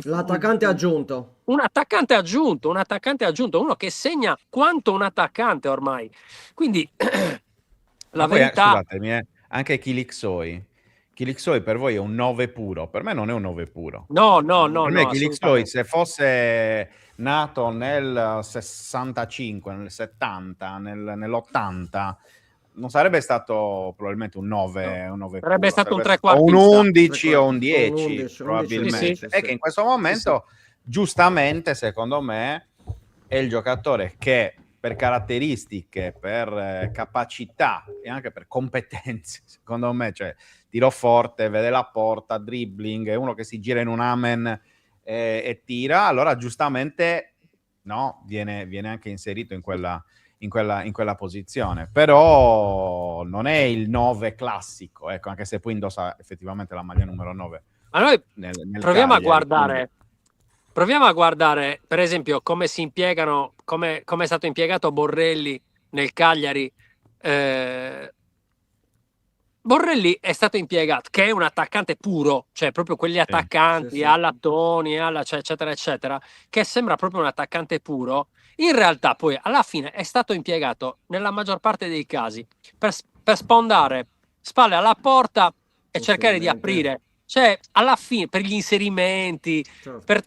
L'attaccante aggiunto. un attaccante aggiunto, uno che segna quanto un attaccante ormai. Quindi la Ma poi, verità... scusatemi, anche Kilixoi per voi è un 9 puro, per me non è un 9 puro. No, Per me Kilixoi, assolutamente. se fosse nato nel 65, nel 70, nell'80, non sarebbe stato probabilmente un 9, un 9 Sarebbe puro, stato un o un trequartista. 11 o un 10, 11, probabilmente. sì, E sì. che in questo momento, giustamente, secondo me, è il giocatore che per caratteristiche, per capacità e anche per competenze, secondo me, cioè tiro forte, vede la porta, dribbling, è uno che si gira in un amen e tira, allora giustamente no, viene anche inserito in quella posizione, però non è il 9 classico, ecco, anche se poi indossa effettivamente la maglia numero 9 Ma noi nel proviamo Cagliari, proviamo a guardare, per esempio, come si impiegano, come è stato impiegato Borrelli nel Cagliari. Borrelli è stato impiegato, che è un attaccante puro, cioè proprio quegli attaccanti sì. alla Toni, cioè, eccetera, eccetera, che sembra proprio un attaccante puro. In realtà poi alla fine è stato impiegato nella maggior parte dei casi per sfondare spalle alla porta e cercare di aprire. Cioè, alla fine, per gli inserimenti, Certo.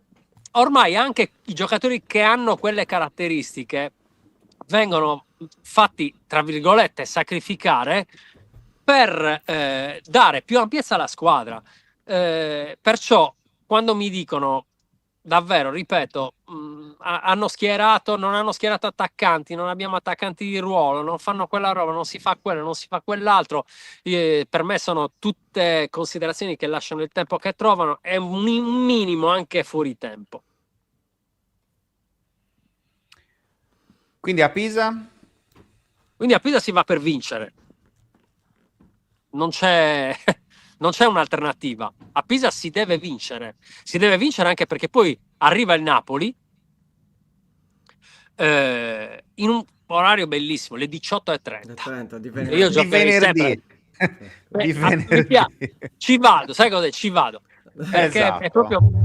ormai anche i giocatori che hanno quelle caratteristiche vengono fatti, tra virgolette, sacrificare per dare più ampiezza alla squadra. Perciò, quando mi dicono, davvero, ripeto, non hanno schierato attaccanti, non abbiamo attaccanti di ruolo, non fanno quella roba, non si fa quello, non si fa quell'altro, per me sono tutte considerazioni che lasciano il tempo che trovano, è un minimo anche fuori tempo. Quindi a Pisa? Quindi a Pisa si va per vincere. Non c'è un'alternativa. A Pisa si deve vincere anche perché poi arriva il Napoli in un orario bellissimo, le 18:30. Di E io giocherei sempre. Di venerdì. Ci vado, sai cos'è? Ci vado. Perché Esatto.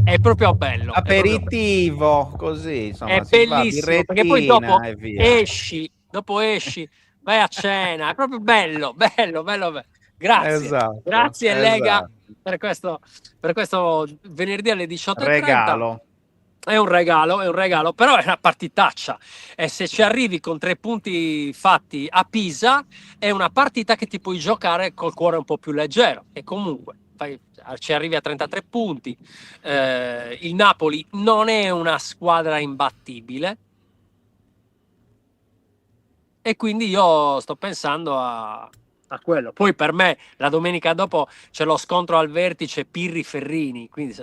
è proprio bello. Aperitivo, così, insomma, È si va, bellissimo, perché poi dopo birrettina e via. esci, vai a cena, è proprio bello. Grazie. Esatto, Grazie Lega esatto. per questo venerdì alle 18:30. Regalo. È un regalo, però è una partitaccia. E se ci arrivi con 3 punti fatti a Pisa, è una partita che ti puoi giocare col cuore un po' più leggero. E comunque ci arrivi a 33 punti. Il Napoli non è una squadra imbattibile. E quindi io sto pensando a quello. Poi per me la domenica dopo c'è lo scontro al vertice Pirri-Ferrini, quindi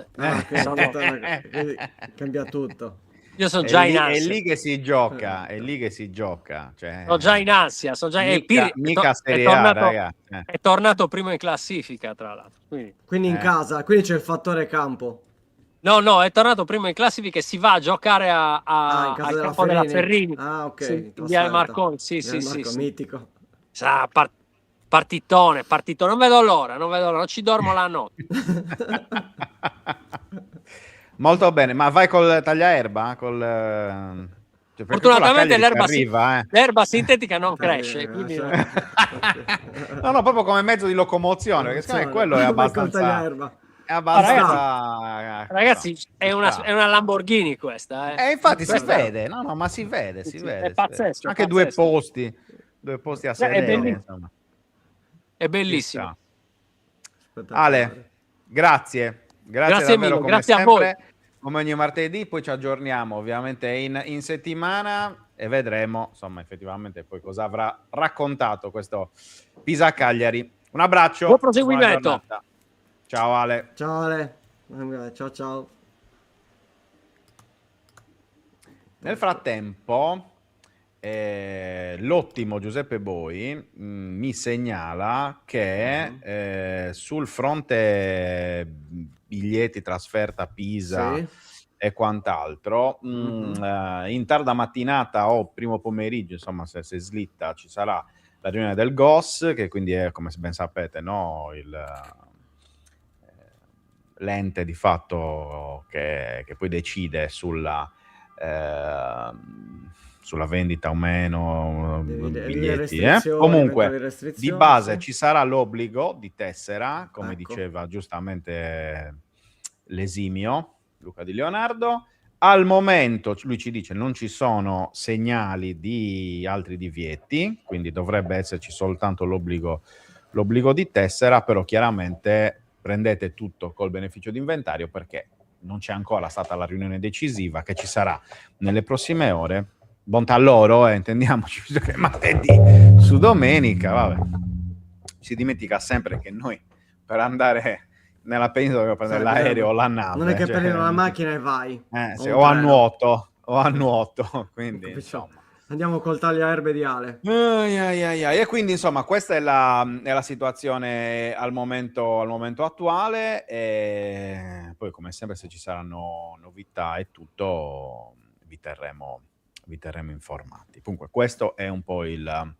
cambia tutto. io sono già in ansia. È lì che si gioca, cioè, sono già in ansia, mica Serie A, ragazzi. È tornato primo in classifica, tra l'altro. Quindi in casa, quindi c'è il fattore campo. No, è tornato primo in classifica e si va a giocare in casa al campo della Ferrini. Ah, ok. Sì, via Marconi, sì. Mitico. Partitone, non vedo l'ora, non ci dormo la notte. Molto bene, ma vai col tagliaerba? Cioè, fortunatamente arriva, l'erba sintetica non cresce, quindi... no, proprio come mezzo di locomozione, perché secondo me quello è abbastanza... Ragazzi, è una Lamborghini questa. Infatti si vede, ma si vede. È pazzesco. Anche due posti a sedere, insomma. È bellissimo. Ale, grazie davvero mille, come grazie sempre, a voi. come ogni martedì, poi ci aggiorniamo ovviamente in settimana e vedremo insomma effettivamente poi cosa avrà raccontato questo Pisa-Cagliari. Un abbraccio, buon proseguimento. Ciao Ale. Ciao. Nel frattempo l'ottimo Giuseppe Boi mi segnala che sul fronte biglietti, trasferta a Pisa Sì. e quant'altro, in tarda mattinata o primo pomeriggio, insomma, se slitta, ci sarà la riunione del GOS, che quindi è, come ben sapete, no, l'ente di fatto che poi decide sulla vendita o meno Le biglietti. restrizioni, Comunque, eventuali di restrizioni, base sì. ci sarà l'obbligo di tessera, come Ecco. diceva giustamente l'esimio Luca Di Leonardo. Al momento, lui ci dice, non ci sono segnali di altri divieti, quindi dovrebbe esserci soltanto l'obbligo di tessera, però chiaramente prendete tutto col beneficio di inventario, perché non c'è ancora stata la riunione decisiva che ci sarà nelle prossime ore. Bontà loro, intendiamoci, visto che è martedì su domenica, vabbè. Si dimentica sempre che noi per andare nella penisola dobbiamo prendere l'aereo o la nave. Non è che prendi una macchina e vai. Sì, un o a treno. nuoto, quindi insomma. Andiamo col tagliaerbediale. E quindi insomma questa è la situazione al momento attuale, e poi come sempre se ci saranno novità e tutto vi terremo informati. Comunque questo è un po' il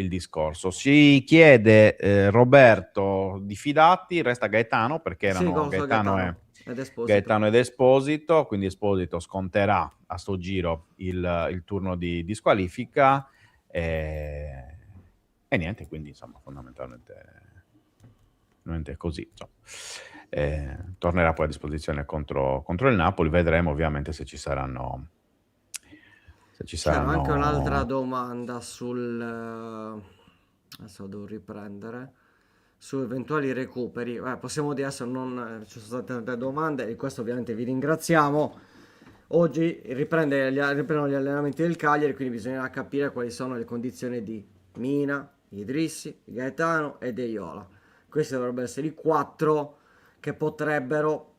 discorso. Si chiede Roberto di Fidati, resta Gaetano perché Sì, erano cosa Gaetano ed Esposito. Gaetano ed Esposito, quindi Esposito sconterà a sto giro il turno di squalifica e niente, quindi insomma fondamentalmente è così, insomma. Tornerà poi a disposizione contro il Napoli, vedremo ovviamente se ci saranno C'era anche un'altra domanda adesso devo riprendere, su eventuali recuperi. Possiamo dire adesso ci sono state tante domande, e questo ovviamente vi ringraziamo. Oggi riprendono gli allenamenti del Cagliari, quindi bisognerà capire quali sono le condizioni di Mina, Idrissi, Gaetano e De Iola. Questi dovrebbero essere i 4 che potrebbero,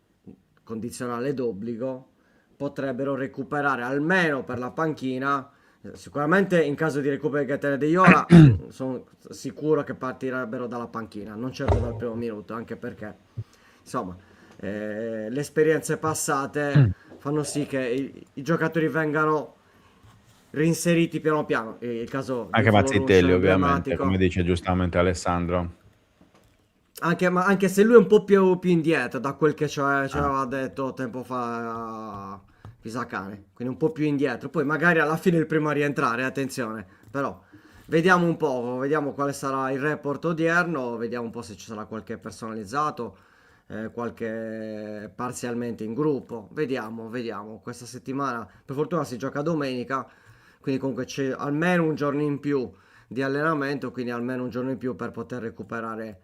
condizionale d'obbligo, potrebbero recuperare almeno per la panchina. Sicuramente in caso di recupero di Gaetano e De Iola sono sicuro che partirebbero dalla panchina, non certo dal primo minuto, anche perché insomma le esperienze passate fanno sì che i giocatori vengano reinseriti piano piano. Il caso anche di Mazzitelli, Folorunscio ovviamente, come dice giustamente Alessandro. anche se lui è un po' più indietro da quel che ci aveva detto tempo fa Pisacane, quindi un po' più indietro. Poi magari alla fine è il primo a rientrare, attenzione. Però vediamo un po', vediamo quale sarà il report odierno, vediamo un po' se ci sarà qualche personalizzato, qualche parzialmente in gruppo. Vediamo. Questa settimana per fortuna si gioca domenica, quindi comunque c'è almeno un giorno in più di allenamento, quindi almeno un giorno in più per poter recuperare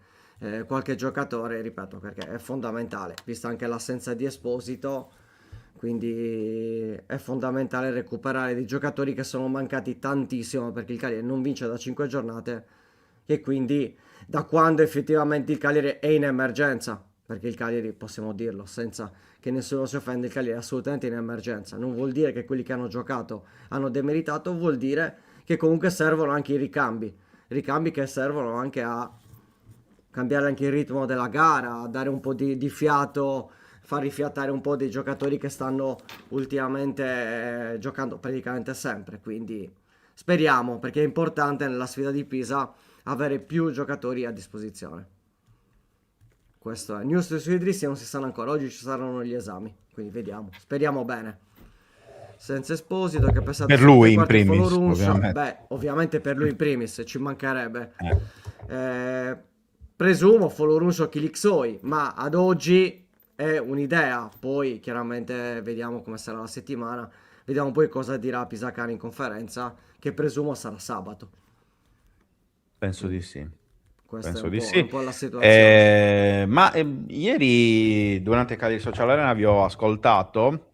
qualche giocatore, ripeto, perché è fondamentale, vista anche l'assenza di Esposito, quindi è fondamentale recuperare dei giocatori che sono mancati tantissimo, perché il Cagliari non vince da 5 giornate, e quindi da quando effettivamente il Cagliari è in emergenza, perché il Cagliari, possiamo dirlo senza che nessuno si offenda, il Cagliari è assolutamente in emergenza. Non vuol dire che quelli che hanno giocato hanno demeritato, vuol dire che comunque servono anche i ricambi che servono anche a cambiare anche il ritmo della gara, dare un po' di fiato, far rifiatare un po' dei giocatori che stanno ultimamente giocando praticamente sempre. Quindi speriamo, perché è importante nella sfida di Pisa avere più giocatori a disposizione. Questo è. News sui Idrissi non si sanno ancora, oggi ci saranno gli esami, quindi vediamo, speriamo bene. Senza Esposito, che per lui in primis, ovviamente. Ovviamente per lui in primis, ci mancherebbe. Presumo Folorunscio Chilixoi, ma ad oggi è un'idea, poi chiaramente vediamo come sarà la settimana, vediamo poi cosa dirà Pisacane in conferenza, che presumo sarà sabato. Penso di sì. Questa Penso è di un po' la situazione. Ma ieri durante Cagliari Social Arena vi ho ascoltato,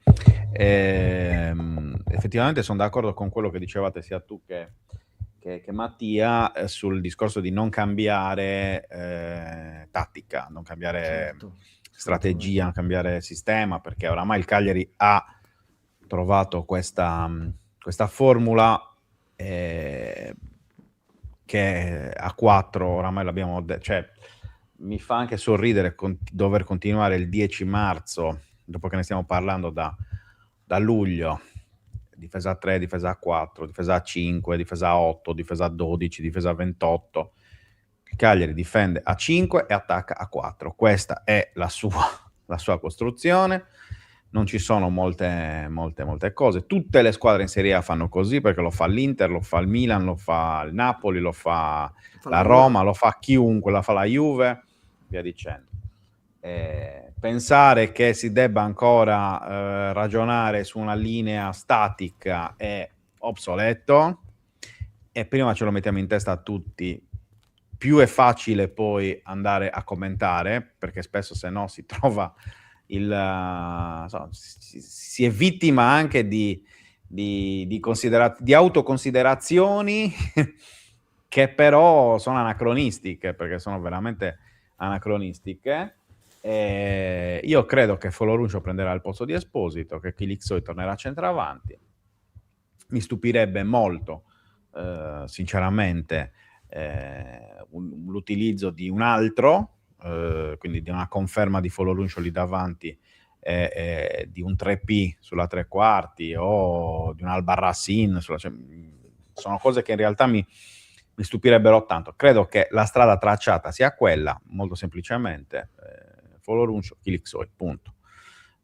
effettivamente sono d'accordo con quello che dicevate sia tu che Mattia sul discorso di non cambiare tattica, non cambiare strategia, non cambiare sistema, perché oramai il Cagliari ha trovato questa questa formula che a 4 oramai l'abbiamo detto, cioè mi fa anche sorridere dover continuare il 10 marzo, dopo che ne stiamo parlando da luglio, difesa a 3, difesa a 4, difesa a 5, difesa a 8, difesa a 12, difesa a 28. Il Cagliari difende a 5 e attacca a 4. Questa è la sua costruzione. Non ci sono molte cose. Tutte le squadre in Serie A fanno così, perché lo fa l'Inter, lo fa il Milan, lo fa il Napoli, lo fa la Roma, lo fa chiunque, la fa la Juve, via dicendo. Pensare che si debba ancora ragionare su una linea statica è obsoleto, e prima ce lo mettiamo in testa a tutti, più è facile poi andare a commentare, perché spesso se no si trova si è vittima anche di autoconsiderazioni che però sono anacronistiche, perché sono veramente anacronistiche. Io credo che Folorunsho prenderà il posto di Esposito, che Kilixoj tornerà a centravanti. Mi stupirebbe molto, sinceramente, l'utilizzo di un altro, quindi di una conferma di Folorunsho lì davanti, di un 3P sulla tre quarti o di un Albarracin sono cose che in realtà mi stupirebbero tanto. Credo che la strada tracciata sia quella, molto semplicemente, Folorunsho, Kilixoj, punto.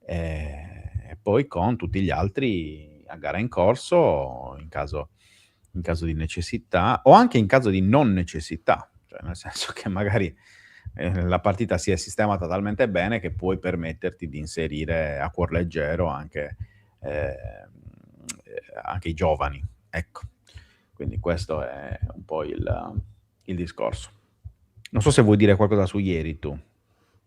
E poi con tutti gli altri a gara in corso in caso di necessità, o anche in caso di non necessità, cioè nel senso che magari la partita si è sistemata talmente bene che puoi permetterti di inserire a cuor leggero anche i giovani, ecco. Quindi questo è un po' il discorso. Non so se vuoi dire qualcosa su ieri tu.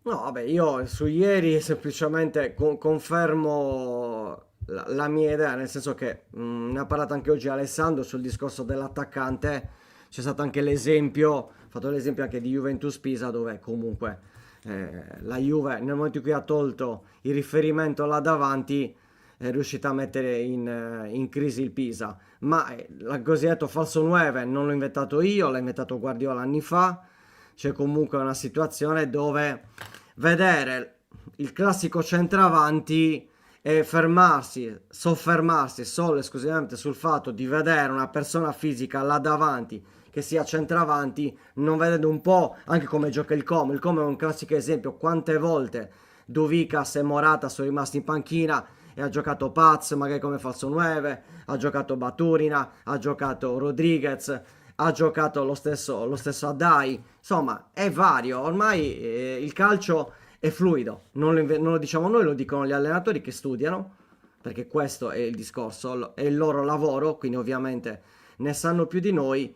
No, vabbè, io su ieri semplicemente confermo la mia idea, nel senso che ne ha parlato anche oggi Alessandro sul discorso dell'attaccante. C'è stato anche l'esempio, ha fatto l'esempio anche di Juventus Pisa, dove comunque la Juve nel momento in cui ha tolto il riferimento là davanti è riuscita a mettere in crisi il Pisa. Ma il cosiddetto falso 9 non l'ho inventato io, l'ha inventato Guardiola anni fa. C'è comunque una situazione dove vedere il classico centravanti e soffermarsi solo e esclusivamente sul fatto di vedere una persona fisica là davanti che sia centravanti, non vedendo un po' anche come gioca il Como. Il Como è un classico esempio: quante volte Duvicas e Morata sono rimasti in panchina e ha giocato Paz magari come falso 9, ha giocato Baturina, ha giocato Rodriguez, ha giocato lo stesso Adai. Insomma, è vario. Ormai il calcio è fluido, non lo diciamo noi, lo dicono gli allenatori che studiano, perché questo è il discorso, è il loro lavoro, quindi ovviamente ne sanno più di noi.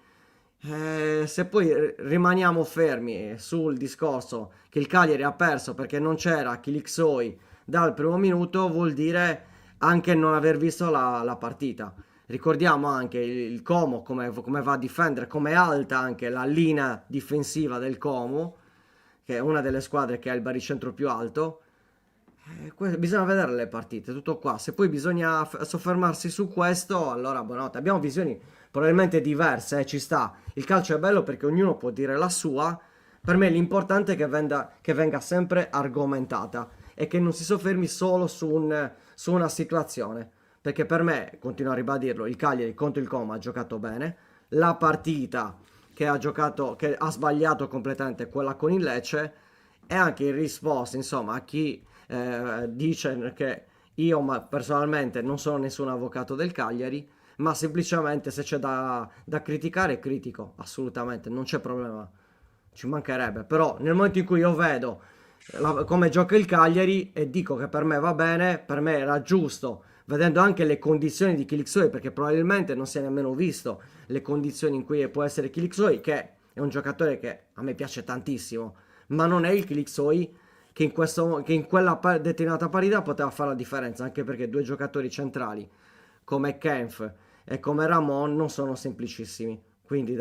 Se poi rimaniamo fermi sul discorso che il Cagliari ha perso perché non c'era Kilixoj dal primo minuto, vuol dire anche non aver visto la partita. Ricordiamo anche il Como come va a difendere, come è alta anche la linea difensiva del Como, che è una delle squadre che ha il baricentro più alto. Bisogna vedere le partite, tutto qua. Se poi bisogna soffermarsi su questo, allora buonanotte. Abbiamo visioni probabilmente diverse, ci sta. Il calcio è bello perché ognuno può dire la sua. Per me l'importante è che venga sempre argomentata e che non si soffermi solo su una situazione. Perché per me, continuo a ribadirlo, il Cagliari contro il Como ha giocato bene. La partita che ha sbagliato completamente, quella con il Lecce, e anche in risposta, insomma, a chi dice che io personalmente non sono nessun avvocato del Cagliari, ma semplicemente se c'è da criticare, critico, assolutamente, non c'è problema, ci mancherebbe. Però nel momento in cui io vedo come gioca il Cagliari e dico che per me va bene, per me era giusto, vedendo anche le condizioni di Kilixoj, perché probabilmente non si è nemmeno visto le condizioni in cui può essere Kilixoj, che è un giocatore che a me piace tantissimo, ma non è il Kilixoj che in quella determinata partita poteva fare la differenza, anche perché due giocatori centrali come Kempf e come Ramon non sono semplicissimi. Quindi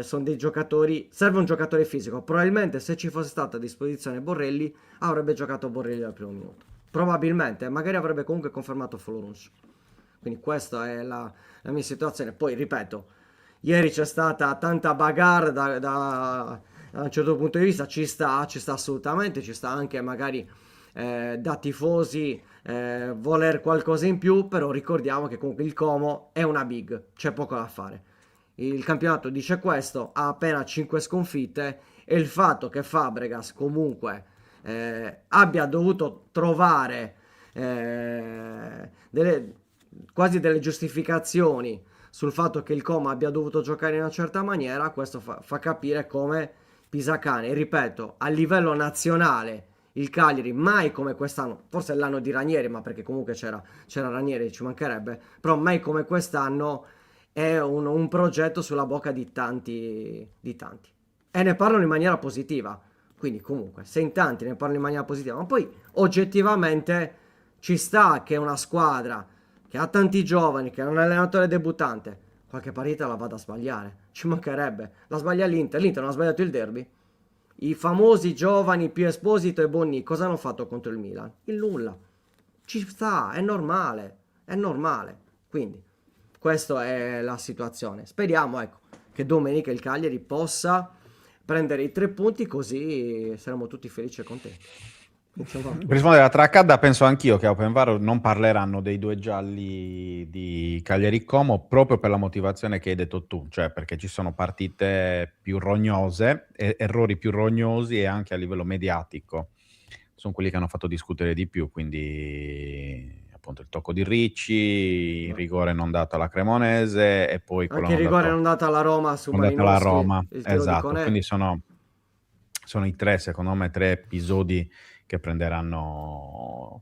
sono dei giocatori, serve un giocatore fisico. Probabilmente se ci fosse stata a disposizione Borrelli, avrebbe giocato Borrelli al primo minuto. Probabilmente, magari avrebbe comunque confermato Folorunsho. Quindi questa è la mia situazione. Poi, ripeto, ieri c'è stata tanta bagarre da un certo punto di vista, ci sta assolutamente, ci sta anche magari da tifosi voler qualcosa in più, però ricordiamo che comunque il Como è una big, c'è poco da fare. Il campionato dice questo, ha appena 5 sconfitte e il fatto che Fabregas comunque abbia dovuto trovare quasi delle giustificazioni sul fatto che il Como abbia dovuto giocare in una certa maniera, questo fa capire come Pisacane, e ripeto, a livello nazionale il Cagliari mai come quest'anno, forse è l'anno di Ranieri, ma perché comunque c'era Ranieri, ci mancherebbe, però mai come quest'anno è un progetto sulla bocca di tanti, di tanti. E ne parlano in maniera positiva. Quindi comunque, se in tanti ne parlano in maniera positiva, ma poi oggettivamente ci sta che una squadra che ha tanti giovani, che ha un allenatore debuttante, qualche partita la vada a sbagliare. Ci mancherebbe. La sbaglia l'Inter non ha sbagliato il derby. I famosi giovani più Esposito e Bonni cosa hanno fatto contro il Milan? Il nulla. Ci sta, è normale, è normale. Quindi, questa è la situazione. Speriamo, ecco, che domenica il Cagliari possa prendere i 3 punti, così saremo tutti felici e contenti. Insomma, Per rispondere alla traccadda, penso anch'io che a Open VAR non parleranno dei 2 gialli di Cagliari Como proprio per la motivazione che hai detto tu, cioè perché ci sono partite più rognose, errori più rognosi e anche a livello mediatico sono quelli che hanno fatto discutere di più, quindi appunto il tocco di Ricci, il rigore non dato alla Cremonese e poi quello anche il rigore non dato alla Roma su non dato alla Malinowski, Roma, il tiro di esatto, Conè. quindi sono i 3, secondo me, 3 episodi che prenderanno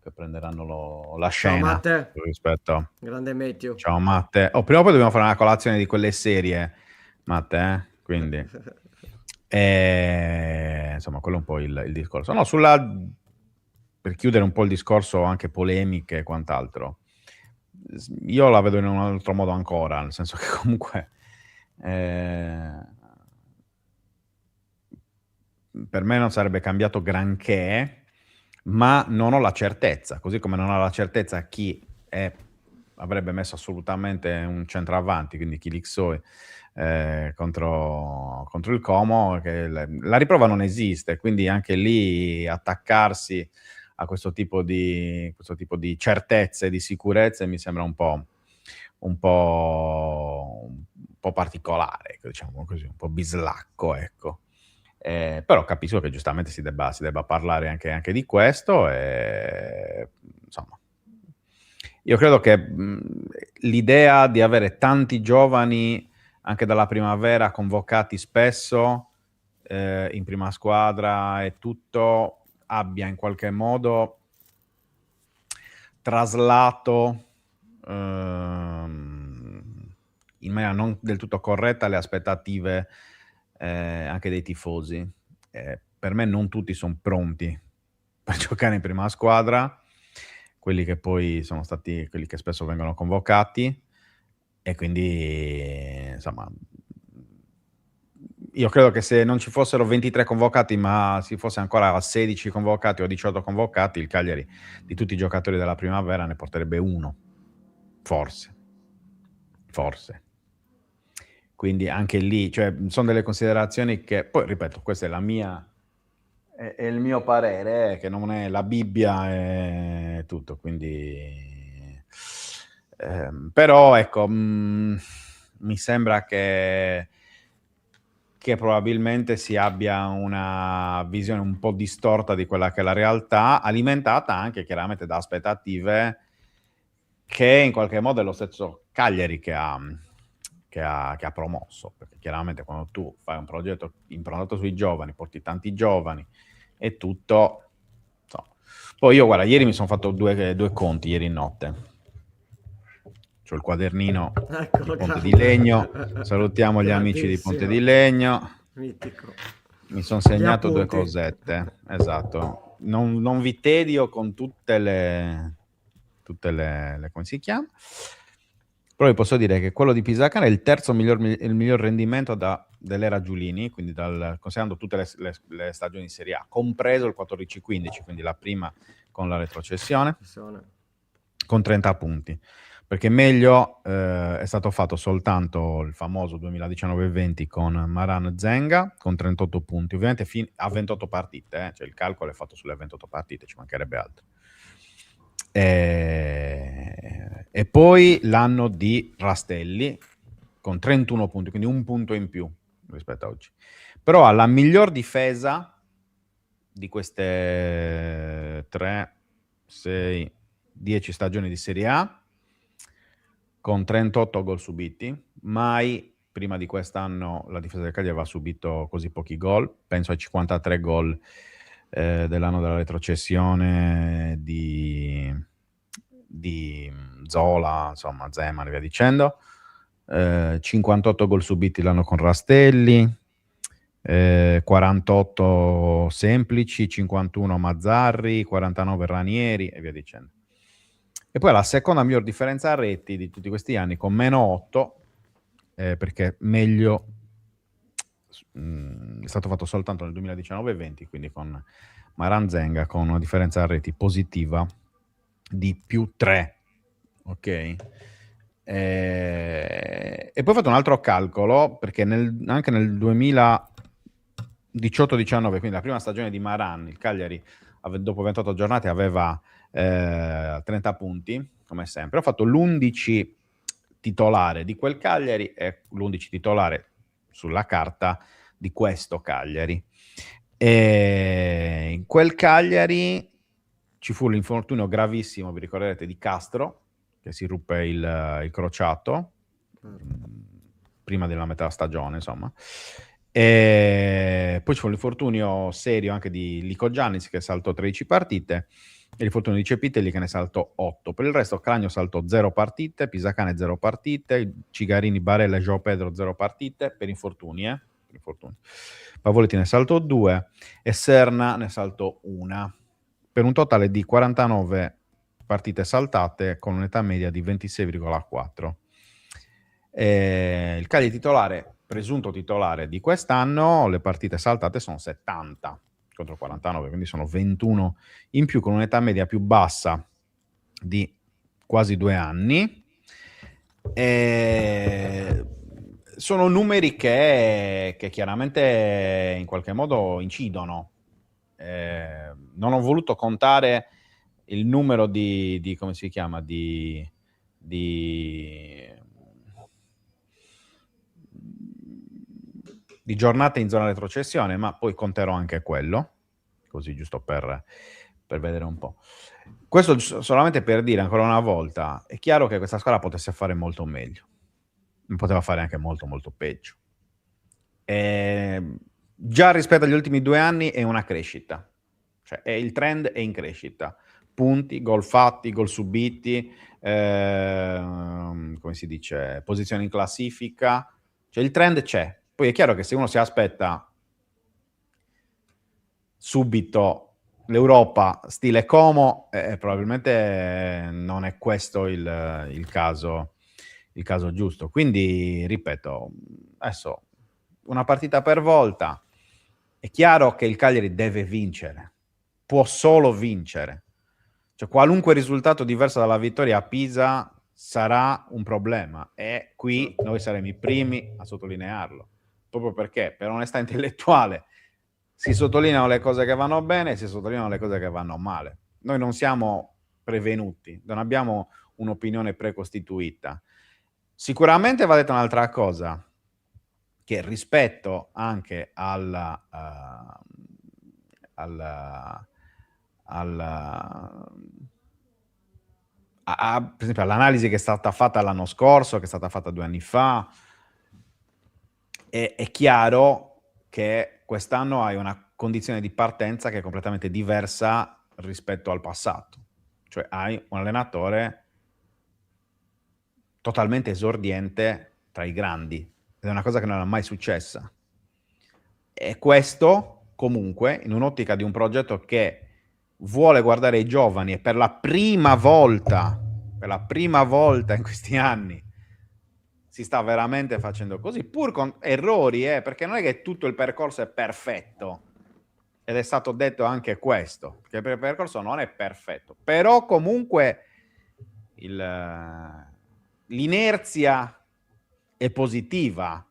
la Ciao scena Matte, rispetto. grande Matthew. Ciao Matte. Prima o poi dobbiamo fare una colazione di quelle serie, Matte, quindi insomma, quello è un po' il discorso. No, per chiudere un po' il discorso, anche polemiche e quant'altro, io la vedo in un altro modo ancora, nel senso che comunque per me non sarebbe cambiato granché, ma non ho la certezza, così come non ho la certezza chi avrebbe messo assolutamente un centravanti, quindi Kilixoy contro il Como, che la riprova non esiste, quindi anche lì attaccarsi a questo tipo di certezze, di sicurezze mi sembra un po' particolare, diciamo così, un po' bislacco, ecco. Però capisco che giustamente si debba parlare anche di questo e insomma io credo che l'idea di avere tanti giovani anche dalla primavera convocati spesso in prima squadra e tutto abbia in qualche modo traslato in maniera non del tutto corretta le aspettative anche dei tifosi. Per me non tutti sono pronti per giocare in prima squadra, quelli che poi sono stati quelli che spesso vengono convocati, e quindi insomma io credo che se non ci fossero 23 convocati ma si fosse ancora 16 convocati o 18 convocati, il Cagliari di tutti i giocatori della primavera ne porterebbe uno, forse. Quindi anche lì, cioè, sono delle considerazioni che, poi ripeto, questa è è il mio parere, che non è la Bibbia e tutto, quindi però ecco, mi sembra che probabilmente si abbia una visione un po' distorta di quella che è la realtà, alimentata anche chiaramente da aspettative che in qualche modo è lo stesso Cagliari che ha promosso, perché chiaramente quando tu fai un progetto improntato sui giovani, porti tanti giovani e tutto, insomma. Poi io guarda, ieri mi sono fatto due conti ieri notte, c'ho il quadernino Eccolo, di Ponte grande. di Legno, salutiamo gli amici di Ponte di Legno, Mitico. mi sono segnato Gli 2 appunti. cosette, esatto, non vi tedio con tutte le come si chiama. Però vi posso dire che quello di Pisacane è il terzo il miglior rendimento dell'era Giulini, quindi considerando tutte le stagioni in Serie A, compreso il 14-15, quindi la prima con la retrocessione, con 30 punti. perché meglio è stato fatto soltanto il famoso 2019-20 con Maran Zenga con 38 punti, ovviamente a 28 partite, cioè il calcolo è fatto sulle 28 partite, ci mancherebbe altro. E poi l'anno di Rastelli con 31 punti, quindi un punto in più rispetto a oggi. Però ha la miglior difesa di queste 3, 6, 10 stagioni di Serie A, con 38 gol subiti. Mai prima di quest'anno la difesa del Cagliari aveva subito così pochi gol. Penso ai 53 gol dell'anno della retrocessione di Zola, insomma, Zeman e via dicendo. 58 gol subiti l'anno con Rastelli, 48 semplici, 51 Mazzarri, 49 Ranieri e via dicendo. E poi la seconda miglior differenza a reti di tutti questi anni con meno 8, perché meglio è stato fatto soltanto nel 2019-20, quindi con Maranzenga con una differenza a reti positiva di più 3. Ok? E poi ho fatto un altro calcolo, perché anche nel 2018-19, quindi la prima stagione di Maran, il Cagliari dopo 28 giornate aveva 30 punti, come sempre. Ho fatto l'11 titolare di quel Cagliari e l'11 titolare sulla carta di questo Cagliari. E in quel Cagliari ci fu l'infortunio gravissimo, vi ricorderete, di Castro, che si ruppe il crociato prima della metà stagione, insomma. E poi ci fu l'infortunio serio anche di Lico Giannis, che saltò 13 partite, e l'infortunio di Cepitelli, che ne saltò 8. Per il resto Cragno saltò 0 partite, Pisacane 0 partite, Cigarini, Barella e João Pedro 0 partite per infortuni, per infortuni. Pavoletti ne saltò 2 e Serna ne saltò 1, per un totale di 49 partite saltate con un'età media di 26,4. Il Cagliari titolare, presunto titolare di quest'anno, le partite saltate sono 70 contro 49, quindi sono 21 in più, con un'età media più bassa di quasi 2 anni. Sono numeri che chiaramente in qualche modo incidono. Non ho voluto contare il numero di come si chiama, di giornate in zona retrocessione, ma poi conterò anche quello, così giusto per vedere un po'. Questo solamente per dire ancora una volta, è chiaro che questa squadra potesse fare molto meglio, poteva fare anche molto molto peggio. Già rispetto agli ultimi 2 anni è una crescita, cioè il trend è in crescita. Punti, gol fatti, gol subiti, come si dice, posizione in classifica, cioè il trend c'è. Poi è chiaro che se uno si aspetta subito l'Europa stile Como, probabilmente non è questo il caso giusto. Quindi, ripeto, adesso una partita per volta. È chiaro che il Cagliari deve vincere, può solo vincere. Cioè, qualunque risultato diverso dalla vittoria a Pisa sarà un problema, e qui noi saremo i primi a sottolinearlo, proprio perché per onestà intellettuale si sottolineano le cose che vanno bene e si sottolineano le cose che vanno male. Noi non siamo prevenuti, non abbiamo un'opinione precostituita. Sicuramente va detta un'altra cosa, che rispetto anche per esempio all'analisi che è stata fatta l'anno scorso, che è stata fatta 2 anni fa, è chiaro che quest'anno hai una condizione di partenza che è completamente diversa rispetto al passato. Cioè hai un allenatore totalmente esordiente tra i grandi, ed è una cosa che non è mai successa. E questo comunque in un'ottica di un progetto che vuole guardare i giovani, e per la prima volta in questi anni si sta veramente facendo così, pur con errori, perché non è che tutto il percorso è perfetto, ed è stato detto anche questo, che il percorso non è perfetto, però comunque L'inerzia è positiva,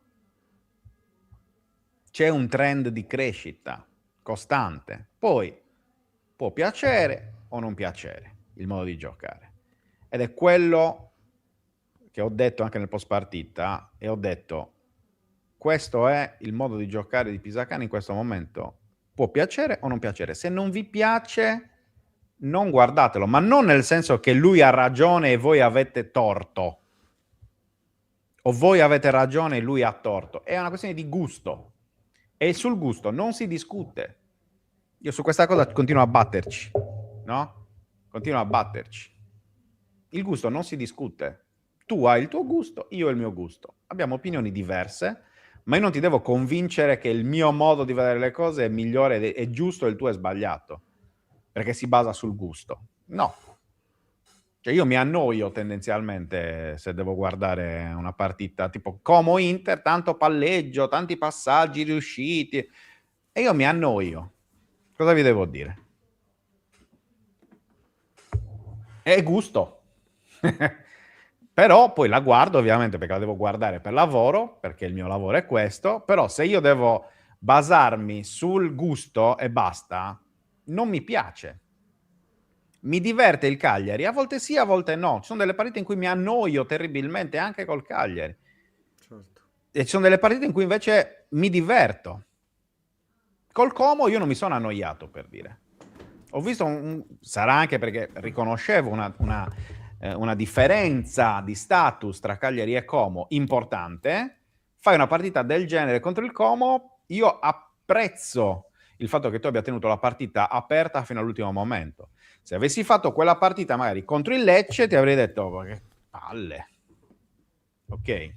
c'è un trend di crescita costante. Poi può piacere o non piacere il modo di giocare. Ed è quello che ho detto anche nel post partita, e ho detto: questo è il modo di giocare di Pisacane in questo momento. Può piacere o non piacere. Se non vi piace, non guardatelo, ma non nel senso che lui ha ragione e voi avete torto, o voi avete ragione e lui ha torto. È una questione di gusto, e sul gusto non si discute. Io su questa cosa continuo a batterci, no? Continuo a batterci. Il gusto non si discute. Tu hai il tuo gusto, io ho il mio gusto. Abbiamo opinioni diverse, ma io non ti devo convincere che il mio modo di vedere le cose è migliore, è giusto e il tuo è sbagliato, perché si basa sul gusto. No. Cioè io mi annoio tendenzialmente se devo guardare una partita tipo Como-Inter, tanto palleggio, tanti passaggi riusciti, e io mi annoio. Cosa vi devo dire? È gusto. Però poi la guardo ovviamente perché la devo guardare per lavoro, perché il mio lavoro è questo, però se io devo basarmi sul gusto e basta, non mi piace. Mi diverte il Cagliari, a volte sì, a volte no. Ci sono delle partite in cui mi annoio terribilmente anche col Cagliari. Certo. E ci sono delle partite in cui invece mi diverto. Col Como io non mi sono annoiato, per dire. Ho visto, sarà anche perché riconoscevo una differenza di status tra Cagliari e Como importante. Fai una partita del genere contro il Como, io apprezzo il fatto che tu abbia tenuto la partita aperta fino all'ultimo momento. Se avessi fatto quella partita magari contro il Lecce, ti avrei detto: oh, che palle. Ok.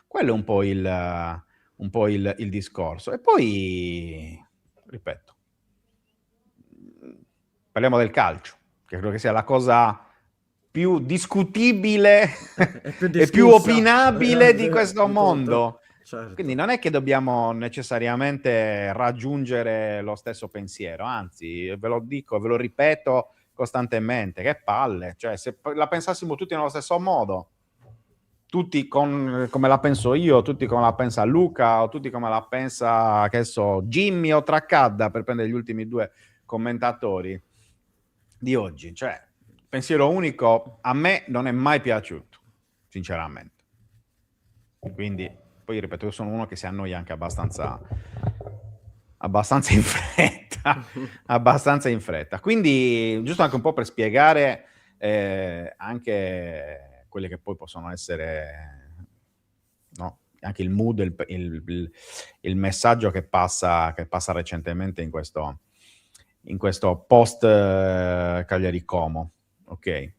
Quello è un po' il discorso. E poi, ripeto, parliamo del calcio, che credo che sia la cosa più discutibile e più opinabile di questo mondo. Certo. Quindi non è che dobbiamo necessariamente raggiungere lo stesso pensiero, anzi, ve lo dico, ve lo ripeto costantemente, che palle. Cioè, se la pensassimo tutti nello stesso modo, tutti come la penso io, tutti come la pensa Luca, o tutti come la pensa, che so, Jimmy o Traccadda, per prendere gli ultimi due commentatori di oggi. Cioè, pensiero unico a me non è mai piaciuto, sinceramente. Quindi, poi ripeto, io sono uno che si annoia anche abbastanza in fretta, abbastanza in fretta. Quindi, giusto anche un po' per spiegare anche quelle che poi possono essere, no, anche il mood, il messaggio che passa recentemente in questo post Cagliari Como, ok?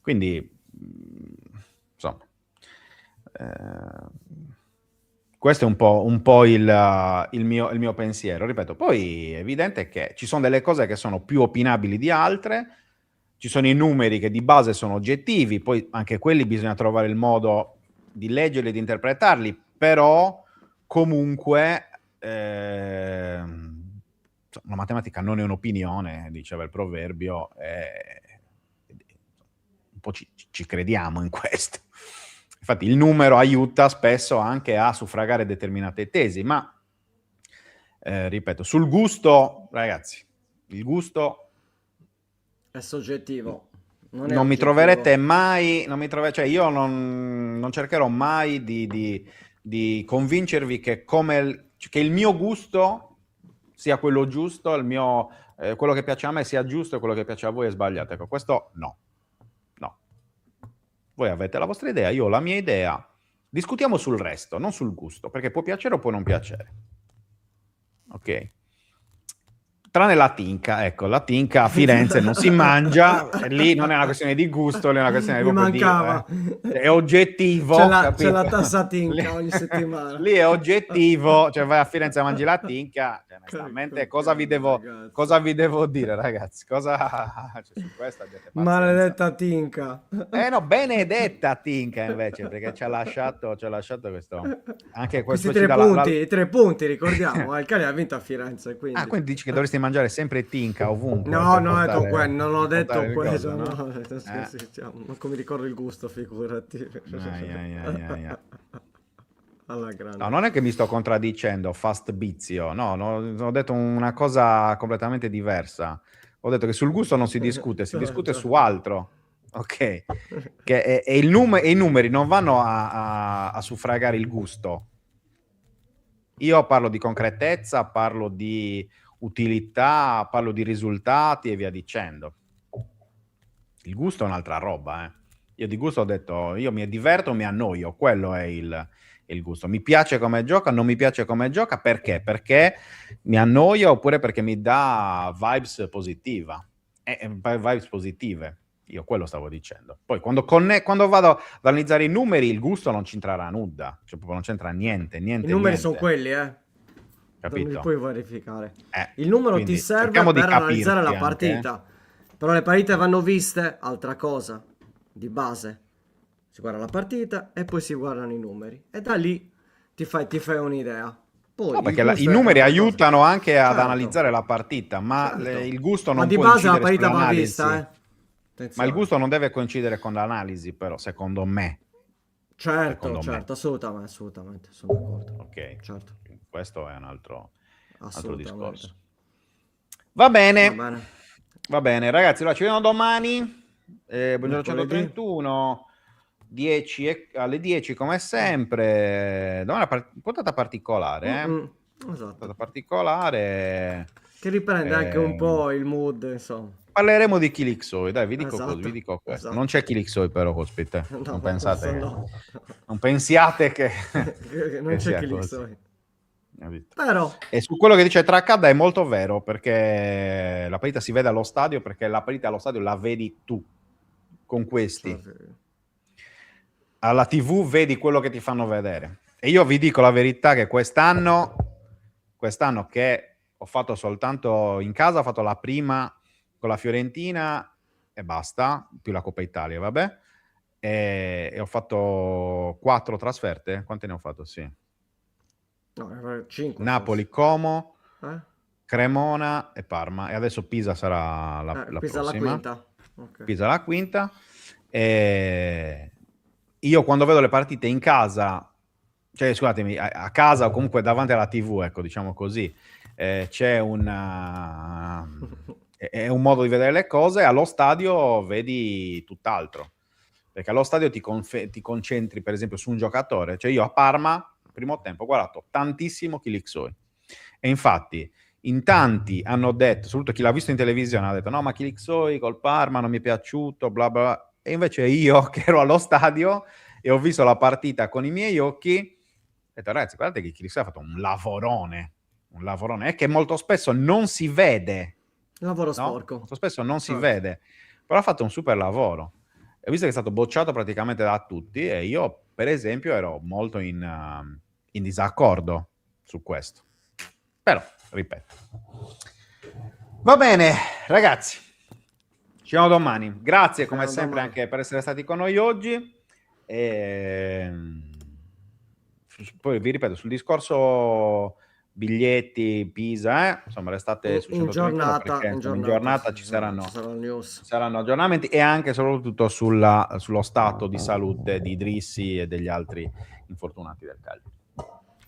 Quindi, insomma, questo è un po' il mio pensiero. Ripeto, poi è evidente che ci sono delle cose che sono più opinabili di altre. Ci sono i numeri che di base sono oggettivi, poi anche quelli bisogna trovare il modo di leggerli e di interpretarli, però comunque la matematica non è un'opinione, diceva il proverbio, un po' ci crediamo in questo. Infatti il numero aiuta spesso anche a suffragare determinate tesi, ma ripeto, sul gusto, ragazzi, il gusto è soggettivo. Non mi troverete mai, cioè io non cercherò mai di convincervi che il mio gusto sia quello giusto, quello che piace a me sia giusto e quello che piace a voi è sbagliato. Ecco, questo no. Voi avete la vostra idea, io ho la mia idea. Discutiamo sul resto, non sul gusto, perché può piacere o può non piacere. Ok? Tranne la tinca, ecco, la tinca a Firenze non si mangia, lì non è una questione di gusto, lì è una questione è oggettivo. C'è la tassa tinca ogni settimana. Lì è oggettivo, cioè vai a Firenze e mangi la tinca, cioè, onestamente cosa vi devo dire, ragazzi? Cioè, su questa maledetta tinca. No, benedetta tinca invece, perché ci ha lasciato questo, anche questo questi tre punti, ricordiamo, il Cagliari ha vinto a Firenze, quindi dici che dovresti mangiare sempre tinca ovunque. No, per non ho detto portare- non ho per detto portare il questo, coso, no, no? scherziamo, ma come ricordo il gusto, figurati. Ai. Alla grande. No, non è che mi sto contraddicendo, fast bizio, no, ho detto una cosa completamente diversa. Ho detto che sul gusto non si discute, si discute su altro, ok? E i numeri non vanno a suffragare il gusto. Io parlo di concretezza, parlo di utilità, parlo di risultati e via dicendo. Il gusto è un'altra roba, eh. Io di gusto ho detto, io mi diverto, mi annoio, quello è il gusto. Mi piace come gioca, non mi piace come gioca, perché? Perché mi annoia oppure perché mi dà vibes positive. Io quello stavo dicendo. Poi quando vado ad analizzare i numeri, il gusto non c'entrerà nulla, cioè proprio non c'entra niente. I numeri sono quelli, non Capito? li puoi verificare. Il numero ti Quindi serve cerchiamo di per analizzare capirci la anche, partita. Però le partite vanno viste, altra cosa, di base. Si guarda la partita e poi si guardano i numeri. E da lì ti fai un'idea. Poi No, il perché gusto i è numeri un'altra cosa. aiutano anche ad Certo, analizzare la partita, ma certo. il gusto Ma non di può base la incidere partita va sull'analisi. vista, Ma il Attenzione. gusto non deve coincidere con l'analisi, però, secondo me. Certo, Secondo me. certo, assolutamente, sono d'accordo. Ok, Certo, questo è un altro assolutamente. discorso. Va bene. Va bene. Va bene, ragazzi, allora ci vediamo domani. Buongiorno Mercoledì. 131, 10 alle 10 come sempre. Domani è una puntata particolare, Esatto. Puntata particolare. Che riprende anche un po' il mood, insomma. Parleremo di Kilixoi, dai, vi dico Esatto, vi dico questo. esatto. Non c'è Kilixoi però, ospite. No, Non pensate no. non pensiate che Non che c'è sia chi li così. so. Capito? Però, E su quello che dice Traccadda è molto vero, perché la partita si vede allo stadio, perché la partita allo stadio la vedi tu con questi. Alla TV vedi quello che ti fanno vedere. E io vi dico la verità che quest'anno che ho fatto soltanto in casa, ho fatto la prima con la Fiorentina e basta, più la Coppa Italia, vabbè. E ho fatto 4 trasferte. Quante ne ho fatto? Sì. no, 5. Napoli, Como, Eh? Cremona e Parma. E adesso Pisa sarà la Pisa la prossima. quinta. Ok. Pisa la quinta. E io quando vedo le partite in casa, cioè scusatemi, a casa o comunque davanti alla TV, ecco, diciamo così, c'è è un modo di vedere le cose. Allo stadio vedi tutt'altro, perché allo stadio ti concentri per esempio su un giocatore. Cioè io a Parma, primo tempo, ho guardato tantissimo Kilixoi, e infatti in tanti hanno detto, soprattutto chi l'ha visto in televisione, ha detto no, ma Kilixoi col Parma non mi è piaciuto, bla bla. E invece io che ero allo stadio e ho visto la partita con i miei occhi, ho detto ragazzi, guardate che Kilixoi ha fatto un lavorone, è che molto spesso non si vede, Lavoro no? sporco. Molto spesso non si Certo. vede, però ha fatto un super lavoro. E visto che è stato bocciato praticamente da tutti, e io per esempio ero molto in disaccordo su questo. Però, ripeto. Va bene, ragazzi. Ci vediamo domani. Grazie come sempre domani. anche per essere stati con noi oggi. Poi vi ripeto, sul discorso biglietti, Pisa, insomma restate su In 131 giornata, perché in giornata ci saranno news. aggiornamenti, e anche soprattutto sullo stato di salute di Idrissi e degli altri infortunati del Cagliari.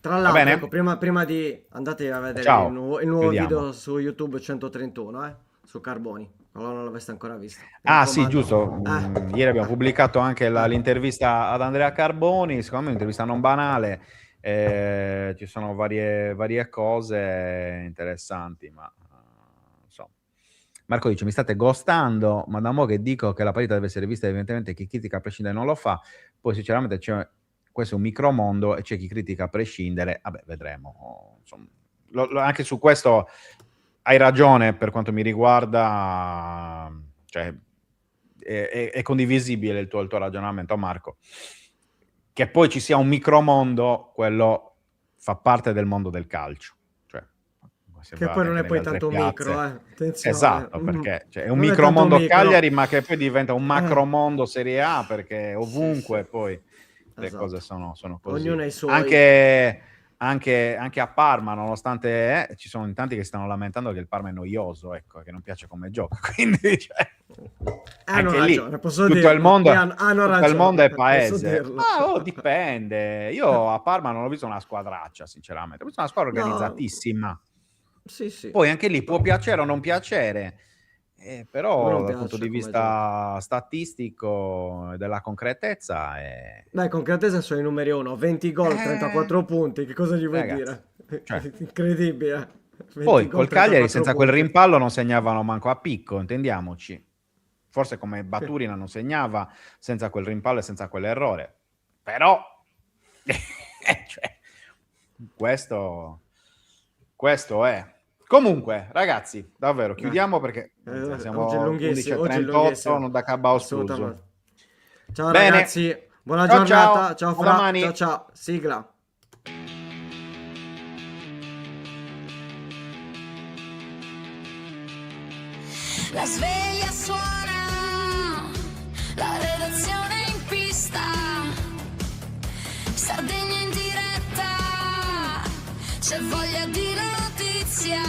Tra Va l'altro, bene? ecco, prima di andate a vedere Ciao, il nuovo chiudiamo. video su YouTube 131, su Carboni. Allora non l'aveste ancora visto. Mi Ah sì, raccomando. giusto. Ieri abbiamo pubblicato anche l'intervista ad Andrea Carboni, secondo me un'intervista non banale. Ci sono varie cose interessanti, ma insomma. Marco dice: mi state ghostando, ma da mo' che dico che la partita deve essere vista, evidentemente chi critica a prescindere non lo fa. Poi sinceramente questo è un micromondo e c'è chi critica a prescindere. Vabbè, vedremo. Insomma, anche su questo hai ragione per quanto mi riguarda, cioè è condivisibile il tuo ragionamento, Marco. Che poi ci sia un micromondo, quello fa parte del mondo del calcio. Cioè, che poi non è poi tanto micro, attenzione. Esatto, perché è un Non è micromondo tanto micro. Cagliari, ma che poi diventa un macromondo Serie A, perché ovunque sì. poi le Esatto. cose sono così. Ognuno ha i suoi. Anche anche a Parma, nonostante ci sono in tanti che stanno lamentando che il Parma è noioso, ecco, che non piace come gioca, quindi cioè, anche lì tutto il mondo, tutto il mondo è paese. Dipende. Io a Parma non ho visto una squadraccia, sinceramente, ho visto una squadra organizzatissima. Sì, sì. Poi anche lì può piacere o non piacere, però dal punto di vista statistico e della concretezza Beh, concretezza sono i numeri 1, 20 gol, 34 punti, che cosa gli vuoi ragazzi, dire? cioè. Incredibile. 20 Poi gol, col Cagliari 34 senza punti. quel rimpallo non segnavano manco a picco, intendiamoci. Forse come Baturina non segnava senza quel rimpallo e senza quell'errore, però cioè, questo è. Comunque, ragazzi, davvero, chiudiamo perché siamo oggi è lunghissimo, 11:38, non da cabao scuso. Ciao Bene. ragazzi, buona Ciao, giornata, ciao. ciao A domani. Fra, ciao, sigla. La sveglia suona, la redazione in pista, Sardegna in diretta, c'è voglia di notizia,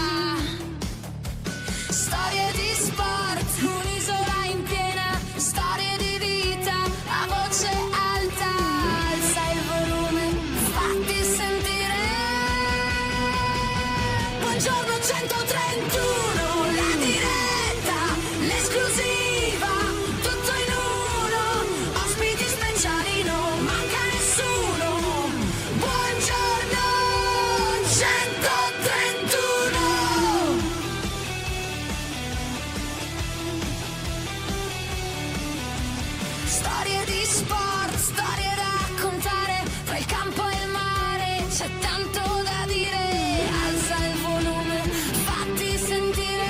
storie di sport, un'isola in piena, storie di vita, a voce alta, alza il volume, fatti sentire. Buongiorno 131, la diretta, l'esclusiva, tutto in uno, ospiti speciali, non manca nessuno. Buongiorno 131. Storie di sport, storie da raccontare, tra il campo e il mare c'è tanto da dire. Alza il volume, fatti sentire.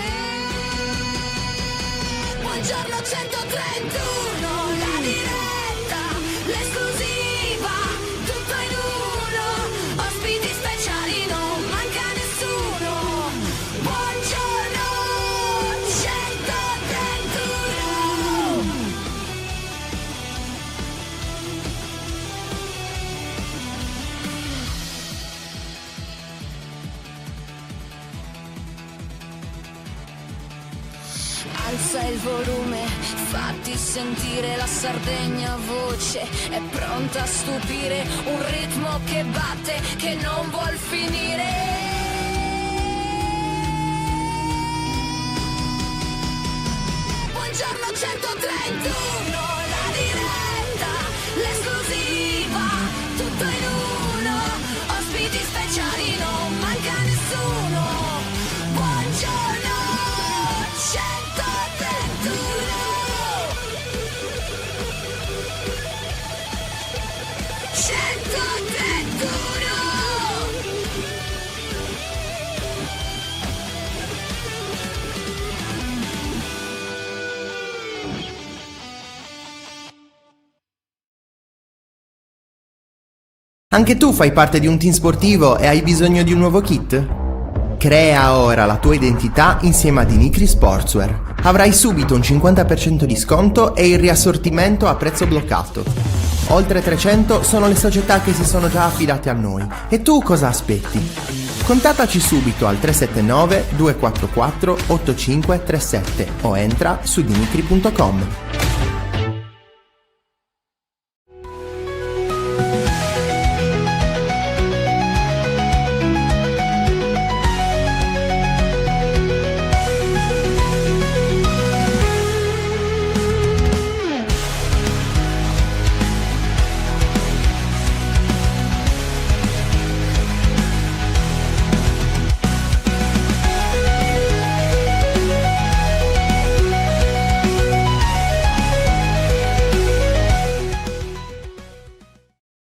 Buongiorno 131, la diretta, l'esclusiva, tutto in uno, ospiti speciali, non manca nessuno. Buongiorno 131. Alza il volume, fatti sentire, la Sardegna a voce è pronta a stupire, un ritmo che batte, che non vuol finire. Buongiorno 131, la diretta, l'esclusiva, tutto in uno, ospiti speciali, non manca nessuno. Buongiorno 131. 131. Anche tu fai parte di un team sportivo e hai bisogno di un nuovo kit? Crea ora la tua identità insieme a Dinicri Sportswear. Avrai subito un 50% di sconto e il riassortimento a prezzo bloccato. Oltre 300 sono le società che si sono già affidate a noi. E tu cosa aspetti? Contattaci subito al 379 244 8537 o entra su dinicri.com.